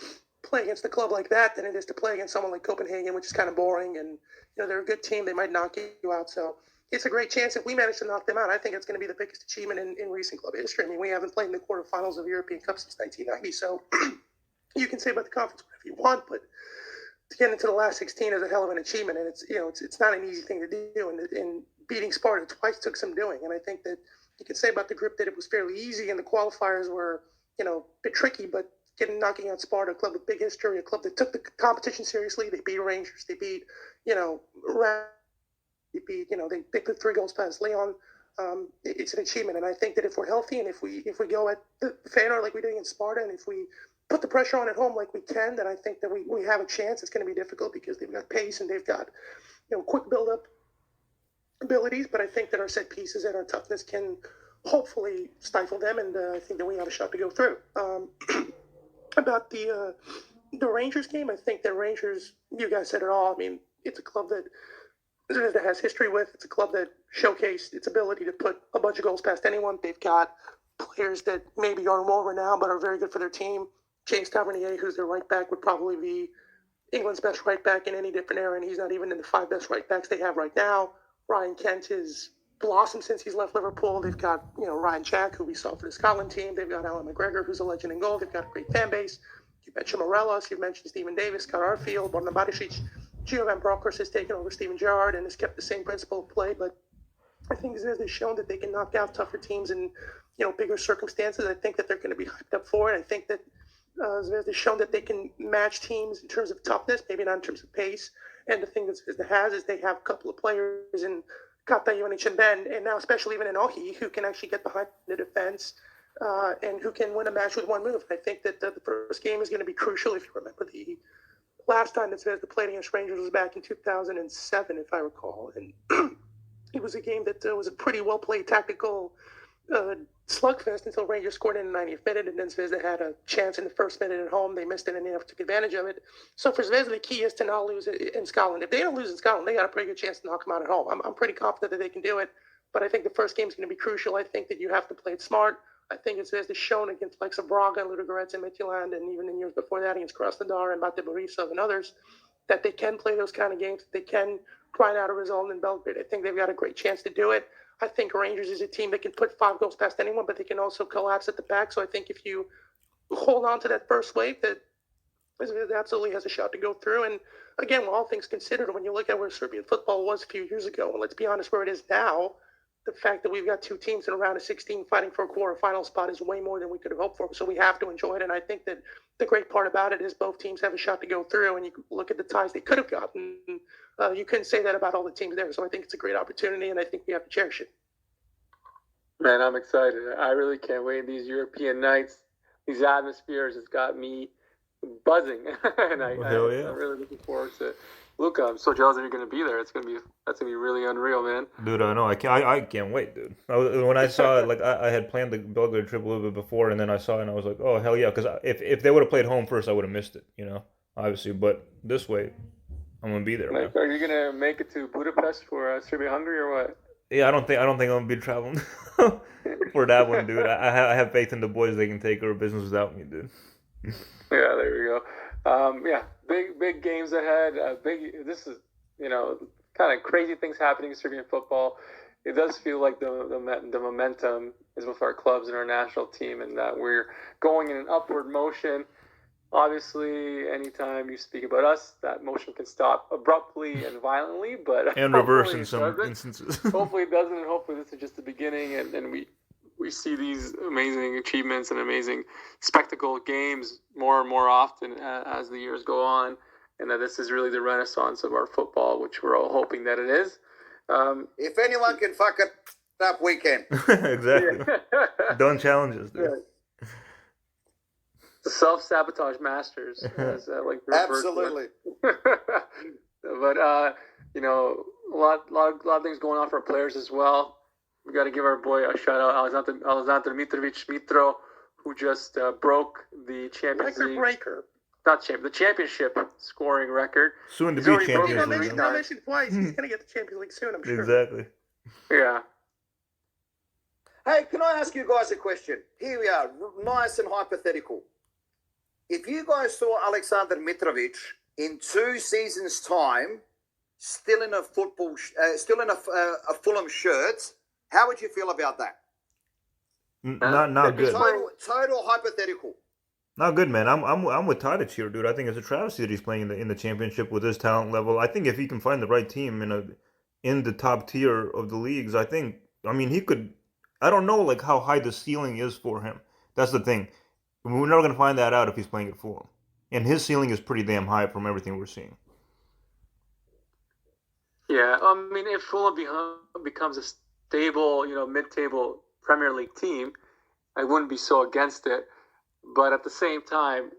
play against a club like that than it is to play against someone like Copenhagen, which is kind of boring. And, they're a good team. They might knock you out. So it's a great chance. If we manage to knock them out, I think it's going to be the biggest achievement in recent club history. I mean, we haven't played in the quarterfinals of European Cup since 1990. So you can say about the conference whatever you want, but to get into the last 16 is a hell of an achievement. And it's not an easy thing to do. And beating Sparta twice took some doing. And I think that you can say about the group that it was fairly easy, and the qualifiers were, a bit tricky, but knocking out Sparta, a club with big history, a club that took the competition seriously. They beat Rangers. They beat, they put 3 goals past Leon. It's an achievement. And I think that if we're healthy, and if we go at the Feyenoord like we did against Sparta, and if we put the pressure on at home like we can, then I think that we have a chance. It's going to be difficult because they've got pace and they've got, quick build-up abilities. But I think that our set pieces and our toughness can hopefully stifle them, and I think that we have a shot to go through. About the Rangers game, I think that Rangers, you guys said it all. I mean, it's a club that has history with. It's a club that showcased its ability to put a bunch of goals past anyone. They've got players that maybe aren't well renowned but are very good for their team. James Tavernier, who's their right back, would probably be England's best right back in any different era, and he's not even in the 5 best right backs they have right now. Ryan Kent has blossomed since he's left Liverpool. They've got, Ryan Jack, who we saw for the Scotland team. They've got Alan McGregor, who's a legend in goal. They've got a great fan base. You mentioned Morelos. You mentioned Stephen Davis, Scott Arfield, Borna Barisic. Gio Van Bronckhorst has taken over Steven Gerrard and has kept the same principle of play. But I think Zvezda's shown that they can knock out tougher teams in, bigger circumstances. I think that they're going to be hyped up for it. I think that Zvezda's shown that they can match teams in terms of toughness, maybe not in terms of pace. And the thing that Zvezda has is they have a couple of players in Kata, Ivanic, and Ben, and now especially even in Ohi, who can actually get behind the defense and who can win a match with one move. I think that the first game is going to be crucial. If you remember, the last time that Zvezda played against Rangers was back in 2007, if I recall. And it was a game that was a pretty well-played tactical slugfest until Rangers scored in the 90th minute, and then Zvezda had a chance in the first minute at home. They missed it, and they never took advantage of it. So for Zvezda, the key is to not lose in Scotland. If they don't lose in Scotland, they got a pretty good chance to knock them out at home. I'm pretty confident that they can do it, but I think the first game is going to be crucial. I think that you have to play it smart. I think it's Zvezda shown against like Braga, Ludogorets, and Midtjylland, and even in years before that against Krasnodar and Bate Borisov and others, that they can play those kind of games. They can grind out a result in Belgrade. I think they've got a great chance to do it. I think Rangers is a team that can put 5 goals past anyone, but they can also collapse at the back. So I think if you hold on to that first wave, that absolutely has a shot to go through. And again, all things considered, when you look at where Serbian football was a few years ago, and let's be honest, where it is now, the fact that we've got 2 teams in a round of 16 fighting for a quarterfinal spot is way more than we could have hoped for. So we have to enjoy it. And I think that the great part about it is both teams have a shot to go through, and you look at the ties they could have gotten. You couldn't say that about all the teams there. So I think it's a great opportunity, and I think we have to cherish it. Man, I'm excited. I really can't wait. These European nights, these atmospheres, it's got me buzzing. And I'm really looking forward to it. Luca, I'm so jealous that you're going to be there. That's going to be really unreal, man. Dude, I know. I can't wait, dude. When I saw it, like I had planned the Belgrade trip a little bit before, and then I saw it, and I was like, oh hell yeah! Because if they would have played home first, I would have missed it, obviously. But this way, I'm gonna be there. Like, are you gonna make it to Budapest for Serbia-Hungary or what? Yeah, I don't think I'm gonna be traveling for that one, dude. I have faith in the boys; they can take our business without me, dude. Yeah, there we go. Big games ahead. This is kind of crazy things happening in Serbian football. It does feel like the momentum is with our clubs and our national team, and that we're going in an upward motion. Obviously, anytime you speak about us, that motion can stop abruptly and violently, but and reverse in some instances. Hopefully it doesn't, and hopefully this is just the beginning, and we see these amazing achievements and amazing spectacle games more and more often as the years go on, and that this is really the renaissance of our football, which we're all hoping that it is. If anyone can fuck it up, we can. Exactly. Don't challenge us, dude. Yeah. The self-sabotage masters, as absolutely. But a lot of things going on for our players as well. We got to give our boy a shout out, Aleksandar Mitrovic, who just broke the Champions League breaker. The championship scoring record. Soon to be Champions League. He's mentioned twice. He's gonna get the Champions League soon, I'm sure. Exactly. Yeah. Hey, can I ask you guys a question? Here we are, nice and hypothetical. If you guys saw Aleksandar Mitrovic in 2 seasons' time, still in a Fulham shirt, how would you feel about that? Not good. Total hypothetical. Not good, man. I'm with Tadic here, dude. I think it's a travesty that he's playing in the championship with his talent level. I think if he can find the right team in the top tier of the leagues, he could. I don't know like how high the ceiling is for him. That's the thing. We're never gonna find that out if he's playing at Fulham, and his ceiling is pretty damn high from everything we're seeing. Yeah, if Fulham becomes a stable, mid-table Premier League team, I wouldn't be so against it. But at the same time,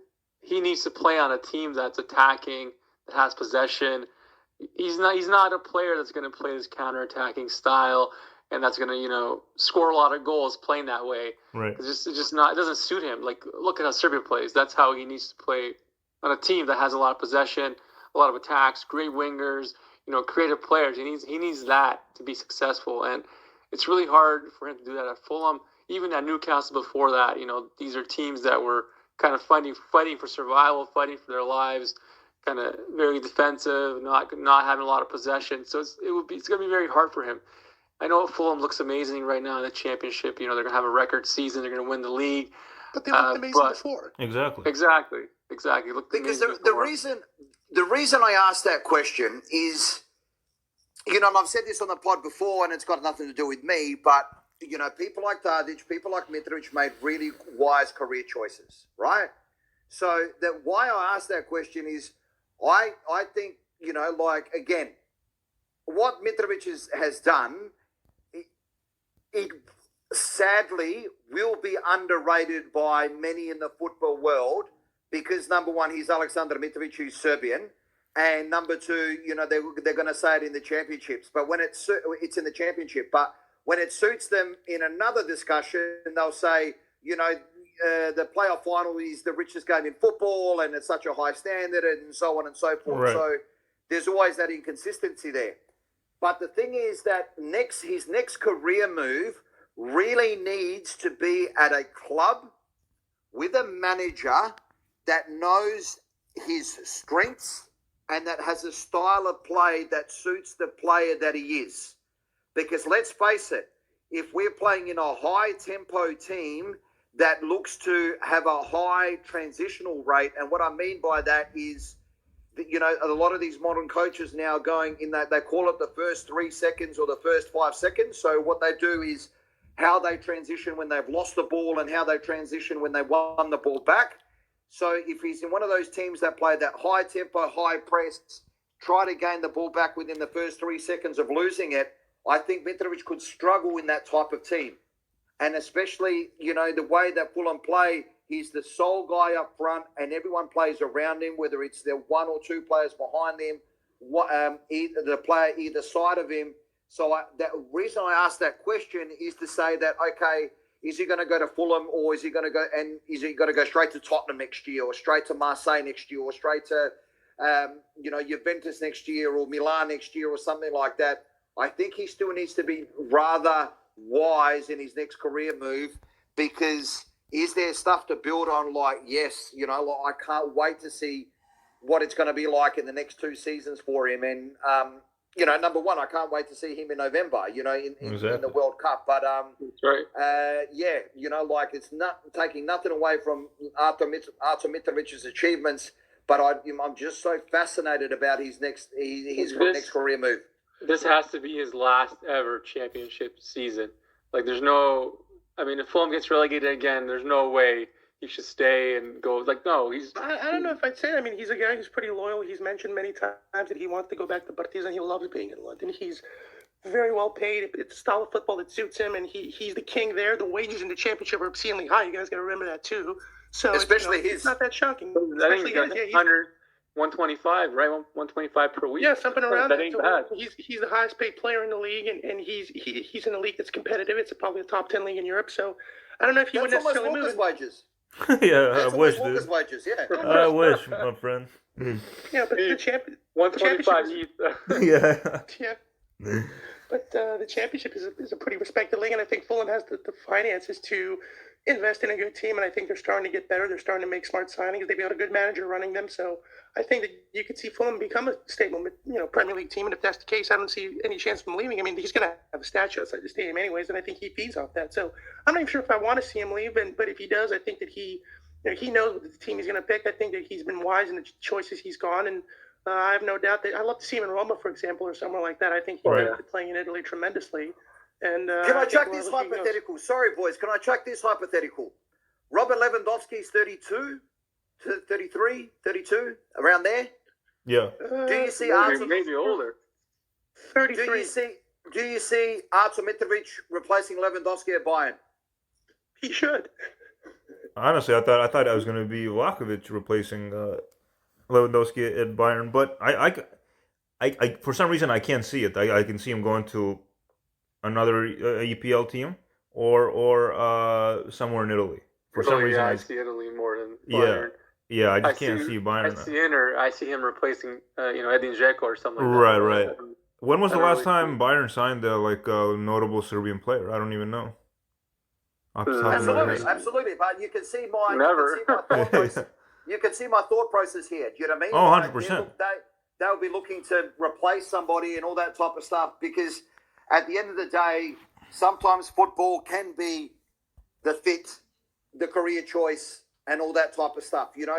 he needs to play on a team that's attacking, that has possession. He's not a player that's going to play this counter-attacking style and that's going to, score a lot of goals playing that way. Right. It's just not. It doesn't suit him. Like, look at how Serbia plays. That's how he needs to play on a team that has a lot of possession, a lot of attacks, great wingers, creative players. He needs that to be successful, and it's really hard for him to do that at Fulham. Even at Newcastle before that, these are teams that were kind of fighting for survival, fighting for their lives, kind of very defensive, not having a lot of possession. So it's going to be very hard for him. I know Fulham looks amazing right now in the championship. They're going to have a record season. They're going to win the league. But they looked amazing before. Exactly. Because the reason I asked that question is, and I've said this on the pod before, and it's got nothing to do with me, but people like Tadic, people like Mitrovic made really wise career choices, right? So that why I asked that question is, I think again, what Mitrovic has done, it sadly will be underrated by many in the football world because number one, he's Aleksandar Mitrovic, who's Serbian, and number two, they're going to say it in the championships. But when it's in the championship, but when it suits them in another discussion, they'll say, the playoff final is the richest game in football and it's such a high standard and so on and so forth. Right. So there's always that inconsistency there. But the thing is that his next career move really needs to be at a club with a manager that knows his strengths and that has a style of play that suits the player that he is. Because let's face it, if we're playing in a high-tempo team that looks to have a high transitional rate, and what I mean by that is, a lot of these modern coaches now going in that they call it the first 3 seconds or the first 5 seconds. So what they do is how they transition when they've lost the ball and how they transition when they won the ball back. So if he's in one of those teams that play that high tempo, high press, try to gain the ball back within the first 3 seconds of losing it, I think Mitrovic could struggle in that type of team. And especially, the way that Fulham play, he's the sole guy up front and everyone plays around him, whether it's the 1 or 2 players behind him, the player either side of him. So the reason I asked that question is to say that, okay, is he going to go to Fulham or is he going to go straight to Tottenham next year or straight to Marseille next year or straight to, Juventus next year or Milan next year or something like that? I think he still needs to be rather wise in his next career move, because is there stuff to build on? Like, yes, I can't wait to see what it's going to be like in the next 2 seasons for him. And, number one, I can't wait to see him in November, in the World Cup. But, that's right. It's not taking nothing away from Artur Mitrovic's achievements, but I'm just so fascinated about his next career move. This has to be his last ever championship season. Like, if Fulham gets relegated again, there's no way he should stay and go. Like, no, I don't know if I'd say that. He's a guy who's pretty loyal. He's mentioned many times that he wants to go back to Partizan. He loves being in London. He's very well paid. It's a style of football that suits him, and he's the king there. The wages in the championship are obscenely high. You guys got to remember that too. So especially it's not that shocking. I think he's 125, right? 125 per week. Yeah, something around that. Ain't bad. He's the highest paid player in the league, and he's in a league that's competitive. It's probably a top 10 league in Europe. So I don't know if he would necessarily move. That's almost wages. Yeah, I wish, dude. Wages, yeah. I wish, my friend. Yeah, but the 125 Yeah. But the championship is a pretty respected league, and I think Fulham has the finances to invest in a good team, and I think they're starting to get better. They're starting to make smart signings. They've got a good manager running them, so I think that you could see Fulham become a stable, Premier League team. And if that's the case, I don't see any chance of him leaving. He's going to have a statue outside the stadium anyways, and I think he feeds off that. So I'm not even sure if I want to see him leave, but if he does, I think that he knows what the team he's going to pick. I think that he's been wise in the choices he's gone, and I have no doubt that I'd love to see him in Roma, for example, or somewhere like that. I think he's playing in Italy tremendously. And can I chuck this hypothetical? Sorry, boys. Can I chuck this hypothetical? Robert Lewandowski's 32, 33, 32, around there. Yeah. Do you see Artur? Maybe older. 33. Do you see Artur Mitrovic replacing Lewandowski at Bayern? He should. Honestly, I thought I was going to be Vlahovic replacing Lewandowski at Bayern, but I for some reason I can't see it. I can see him going to another EPL team or somewhere in Italy. For some reason, I see Italy more than Bayern. Yeah, I just can't see Bayern. I see him replacing, Edin Dzeko or something like that. Right. When was the last time Bayern signed a notable Serbian player? I don't even know. Absolutely. But you can see my thought process. You can see my thought process here. Do you know what I mean? 100%. They'll be looking to replace somebody and all that type of stuff, because at the end of the day, sometimes football can be the fit, the career choice, and all that type of stuff. There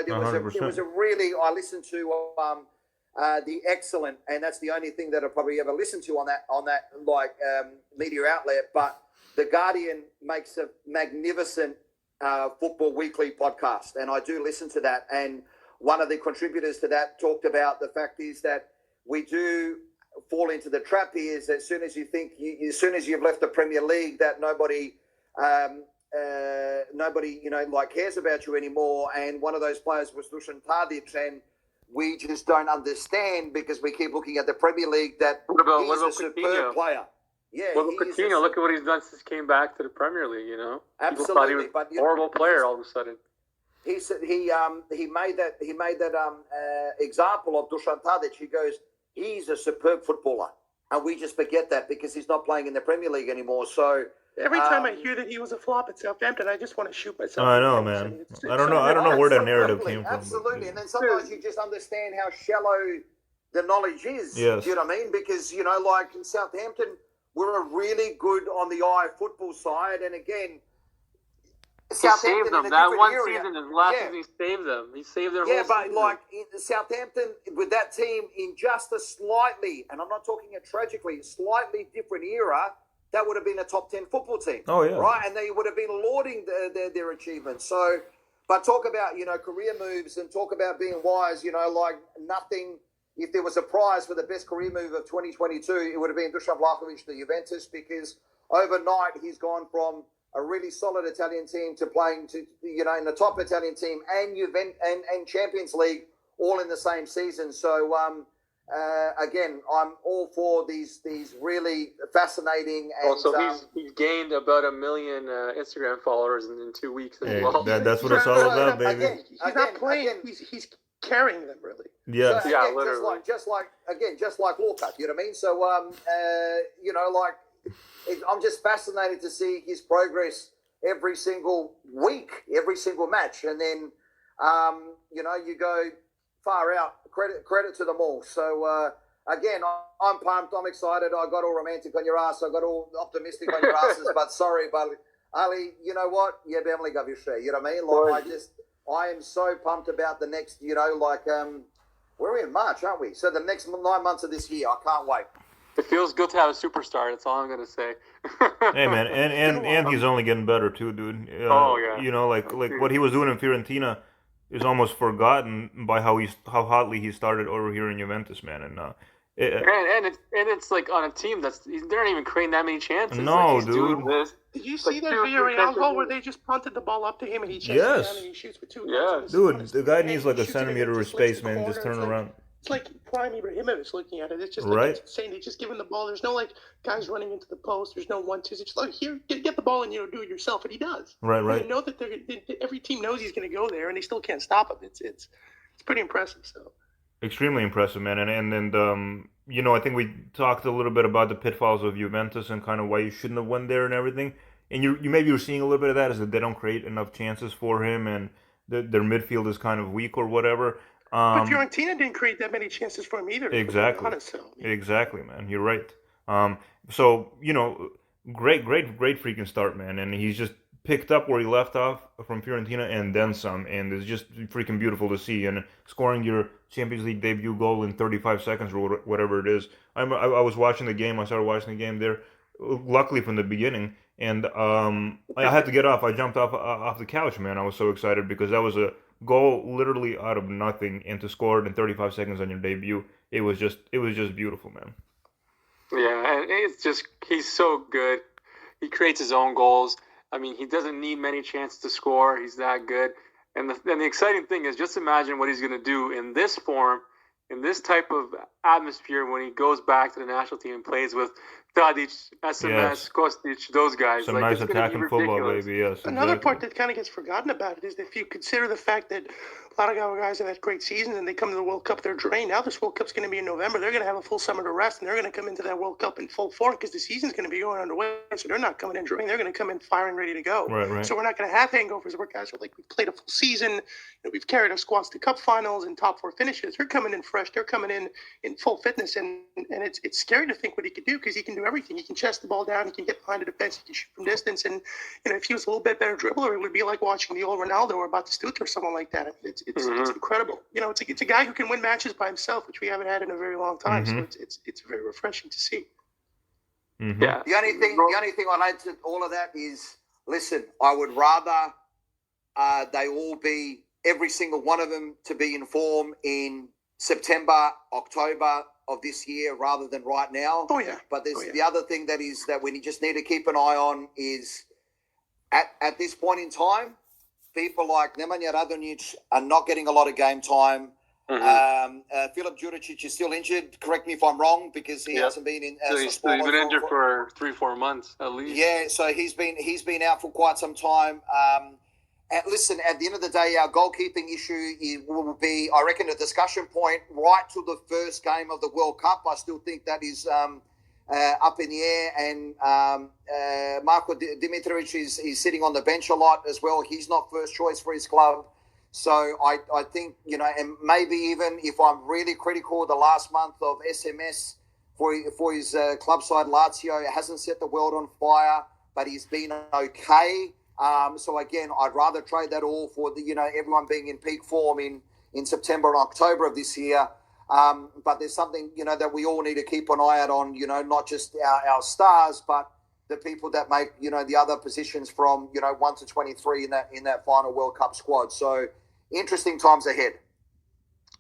was a really, I listened to the Excellent, and that's the only thing that I'll probably ever listen to on that media outlet. But The Guardian makes a magnificent Football Weekly podcast, and I do listen to that. And one of the contributors to that talked about the fact is that we do fall into the trap here is as soon as you've left the Premier League, that nobody cares about you anymore. And one of those players was Dusan Tadic, and we just don't understand, because we keep looking at the Premier League, that he's a superb player. Yeah, Well, Coutinho, look at what he's done since he came back to the Premier League. Absolutely, people thought he was a horrible player all of a sudden. He said he made that example of Dusan Tadic. He goes, he's a superb footballer, and we just forget that because he's not playing in the Premier League anymore. So every time I hear that he was a flop at Southampton, I just want to shoot myself. I know, man. I don't know where that narrative came from. Absolutely, and then sometimes you just understand how shallow the knowledge is. Yes. Do you know what I mean? Because like in Southampton, we're a really good on the eye football side, and again. He saved them. That one season, his last season, he saved them. He saved their whole season. Yeah, but like in Southampton, with that team in just a slightly, and I'm not talking a tragically, slightly different era, that would have been a top 10 football team. Oh, yeah. Right? And they would have been lauding their achievements. So, but talk about, career moves and talk about being wise, like nothing. If there was a prize for the best career move of 2022, it would have been Dusan Vlahovic to Juventus, because overnight he's gone from a really solid Italian team to playing in the top Italian team and and Champions League all in the same season. So again, I'm all for these really fascinating. And also, he's gained about 1 million Instagram followers in 2 weeks as well. That's what it's all about, baby. He's not playing. He's carrying them, really. Yeah. So, yeah, literally. Just like Walker. You know what I mean? So I'm just fascinated to see his progress every single week, every single match. And then, you go far out. Credit to them all. So, again, I'm pumped. I'm excited. I got all romantic on your ass. I got all optimistic on your asses. But sorry, but Ali, you know what? Yeah, Bemley got your share. You know what I mean? Like, I am so pumped about the next, we're in March, aren't we? So the next 9 months of this year, I can't wait. It feels good to have a superstar. That's all I'm gonna say. Hey man, and he's only getting better too, dude. Oh yeah. Like what he was doing in Fiorentina is almost forgotten by how hotly he started over here in Juventus, man. And it's like on a team they're not even creating that many chances. No, like dude. Did you see that Villarreal goal where they just punted the ball up to him and he chases down and he shoots with 2 yards? Dude, the guy needs like a centimeter of space, man. Just turn around. It's like prime Ibrahimovic looking at it. It's just right. It's insane. They just give him the ball. There's no guys running into the post. There's no 1-2s. It's just here, get the ball and do it yourself, and he does. Right. You know that every team knows he's going to go there, and they still can't stop him. It's pretty impressive. So extremely impressive, man. And I think we talked a little bit about the pitfalls of Juventus and kind of why you shouldn't have won there and everything. And you maybe you're seeing a little bit of that is that they don't create enough chances for him, and their midfield is kind of weak or whatever. But Fiorentina didn't create that many chances for him either. Exactly. Exactly, man. You're right. So great freaking start, man. And he's just picked up where he left off from Fiorentina and then some. And it's just freaking beautiful to see. And scoring your Champions League debut goal in 35 seconds or whatever it is. I was watching the game. I started watching the game there, luckily from the beginning. And I had to get off. I jumped off the couch, man. I was so excited because that was a goal literally out of nothing, and to score it in 35 seconds on your debut, it was just beautiful, man. Yeah, and he's so good. He creates his own goals. I mean, he doesn't need many chances to score. He's that good. And the exciting thing is, just imagine what he's going to do in this form, in this type of atmosphere when he goes back to the national team and plays with Tadic, SMS, Kostic, those guys. Some nice attacking football, baby, yes. Another part that kind of gets forgotten about it is that if you consider the fact that a lot of our guys have that great season and they come to the World Cup, they're drained. Now this World Cup's going to be in November. They're going to have a full summer to rest, and they're going to come into that World Cup in full form because the season's going to be going underway. So they're not coming in drained. They're going to come in firing, ready to go. Right. So we're not going to have hangovers where guys are like, we've played a full season, we've carried our squads to cup finals and top 4 finishes. They're coming in fresh. They're coming in full fitness, and it's scary to think what he could do because he can do everything. He can chest the ball down. He can get behind the defense. He can shoot from distance. And if he was a little bit better dribbler, it would be like watching the old Ronaldo or Batistuta or someone like that. I mean, it's incredible. It's a guy who can win matches by himself, which we haven't had in a very long time. So it's very refreshing to see. Yeah. The only thing I'd add to all of that is, listen, I would rather they all be, every single one of them, to be in form in September, October of this year rather than right now. Oh yeah. But there's the other thing that we just need to keep an eye on is at this point in time, people like Nemanja Radonjic are not getting a lot of game time. Filip Juricic is still injured. Correct me if I'm wrong, because he hasn't been in. He's been injured for 3-4 months at least. Yeah, so he's been out for quite some time. Listen, at the end of the day, our goalkeeping issue will be, I reckon, a discussion point right to the first game of the World Cup. I still think that is up in the air, and Marko Dimitrovic is sitting on the bench a lot as well. He's not first choice for his club. So I think, and maybe even if I'm really critical, the last month of SMS for his club side, Lazio, hasn't set the world on fire, but he's been okay. So again, I'd rather trade that all for everyone being in peak form in September and October of this year. But there's something, that we all need to keep an eye out on, not just our stars, but the people that make, the other positions from, 1 to 23 in that final World Cup squad. So interesting times ahead.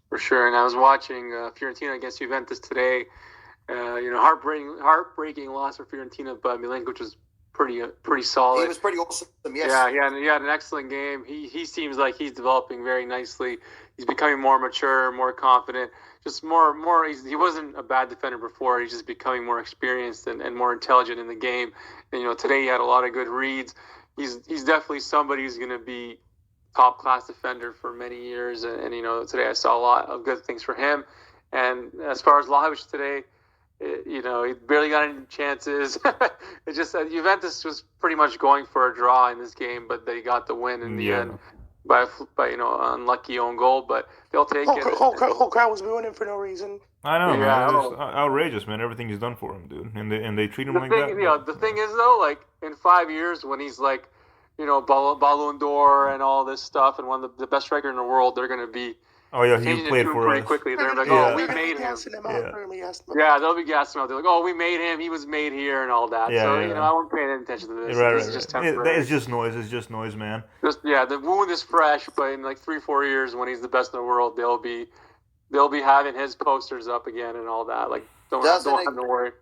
For sure. And I was watching Fiorentina against Juventus today. Heartbreaking loss for Fiorentina, but Milenkovic was pretty solid. He was pretty awesome, yes. Yeah, he had an excellent game. He seems like he's developing very nicely. He's becoming more mature, more confident, just more. He wasn't a bad defender before. He's just becoming more experienced and more intelligent in the game. And today he had a lot of good reads. He's definitely somebody who's going to be top class defender for many years. And today I saw a lot of good things for him. And as far as Vlahovic today, he barely got any chances. It's just that Juventus was pretty much going for a draw in this game, but they got the win in the end by unlucky own goal. But they'll take it. Whole crowd was booing him for no reason. I know, man. It's outrageous, man. Everything he's done for him, dude, and they treat him like that. The thing is, though, like in 5 years, when he's like, Ballon d'Or and all this stuff, and one of the best striker in the world, they're going to be. Oh yeah, he played for pretty us. quickly. They're like, we made him. Yeah, they'll be gassing him out. They're like, we made him. He was made here and all that. So I won't pay any attention to this. This is just temporary. It's just noise. It's just noise, man. The wound is fresh, but in like 3-4 years, when he's the best in the world, they'll be having his posters up again and all that. Like, don't have to worry.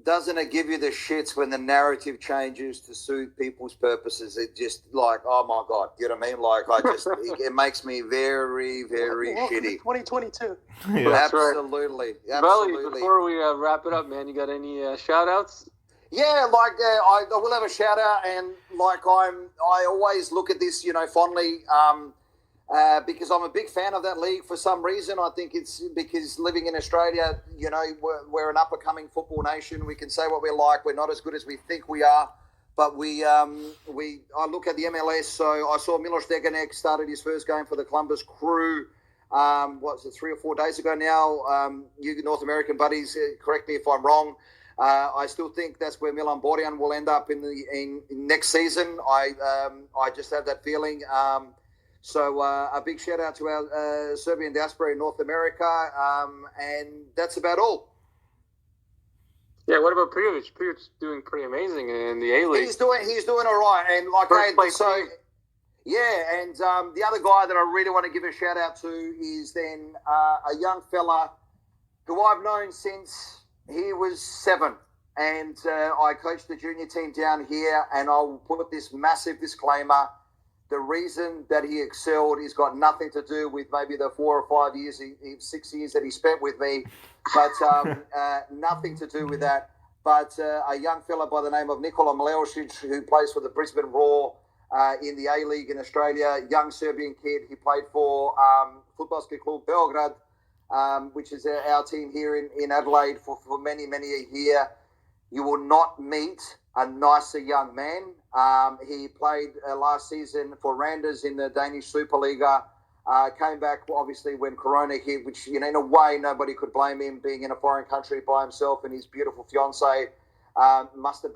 Doesn't it give you the shits when the narrative changes to suit people's purposes? It just like, oh my God, you know what I mean? Like, it makes me very, very shitty. 2022. Absolutely. Belly, before we wrap it up, man, you got any shout outs? Yeah, I will have a shout out, and I always look at this, fondly. Because I'm a big fan of that league for some reason. I think it's because living in Australia, we're an up-and-coming football nation. We can say what we like. We're not as good as we think we are. But I look at the MLS. So I saw Milos Degenek started his first game for the Columbus Crew, 3 or 4 days ago now. You North American buddies, correct me if I'm wrong. I still think that's where Milan Borjan will end up in next season. I just have that feeling. So a big shout out to our Serbian diaspora in North America, and that's about all. Yeah, what about Prijovic? Privic's doing pretty amazing in the A-League. He's doing all right, and the other guy that I really want to give a shout out to is then a young fella who I've known since he was 7, and I coached the junior team down here, and I'll put this massive disclaimer. The reason that he excelled has got nothing to do with maybe the 4 or 5 years, 6 years that he spent with me, but nothing to do with that. But a young fella by the name of Nikola Mileušić, who plays for the Brisbane Roar in the A-League in Australia, young Serbian kid. He played for Futbolski Klub Belgrade, which is our team here in Adelaide for many, many a year. You will not meet a nicer young man. He played last season for Randers in the Danish Superliga. Came back, obviously, when Corona hit, which, in a way, nobody could blame him being in a foreign country by himself and his beautiful fiancée. Must have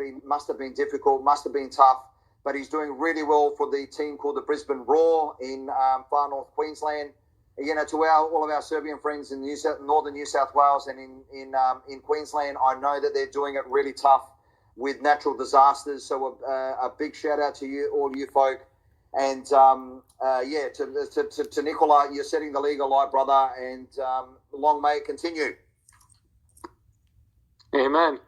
been difficult, must have been tough. But he's doing really well for the team called the Brisbane Roar in far north Queensland. To all of our Serbian friends in northern New South Wales and in Queensland, I know that they're doing it really tough with natural disasters. So a big shout out to you, all you folk. And to Nikola, you're setting the league alight, brother, and long may it continue. Amen.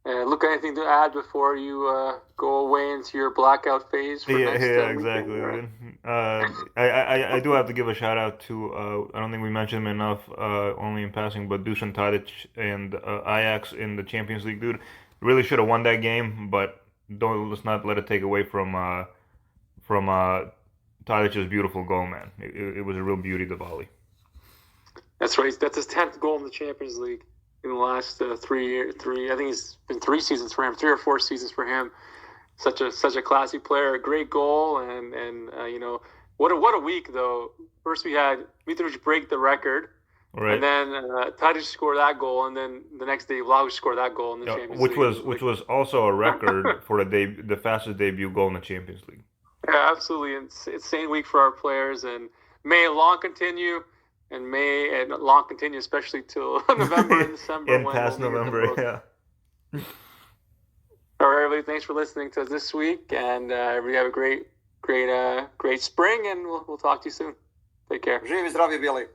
Luka, anything to add before you go away into your blackout phase for next exactly. weekend? I do have to give a shout out to I don't think we mentioned him enough, only in passing, but Dusan Tadic and Ajax in the Champions League, dude. Really should have won that game, but let's not let it take away from Tadic's beautiful goal, man. It was a real beauty, the volley. That's right. That's his 10th goal in the Champions League in the last 3 years. I think it's been 3 seasons for him, 3 or 4 seasons for him. Such a classy player, a great goal, and what a week though. First we had Mitrovic break the record, right, and then Tadic scored that goal, and then the next day Vlahovic scored that goal in the Champions League. Which was also a record for the fastest debut goal in the Champions League. Yeah, absolutely, insane week for our players, and may it long continue. And may it long continue, especially till November and December. And past November, yeah. All right, everybody. Thanks for listening to us this week, and everybody have a great spring, and we'll talk to you soon. Take care. Živi zdravi bili.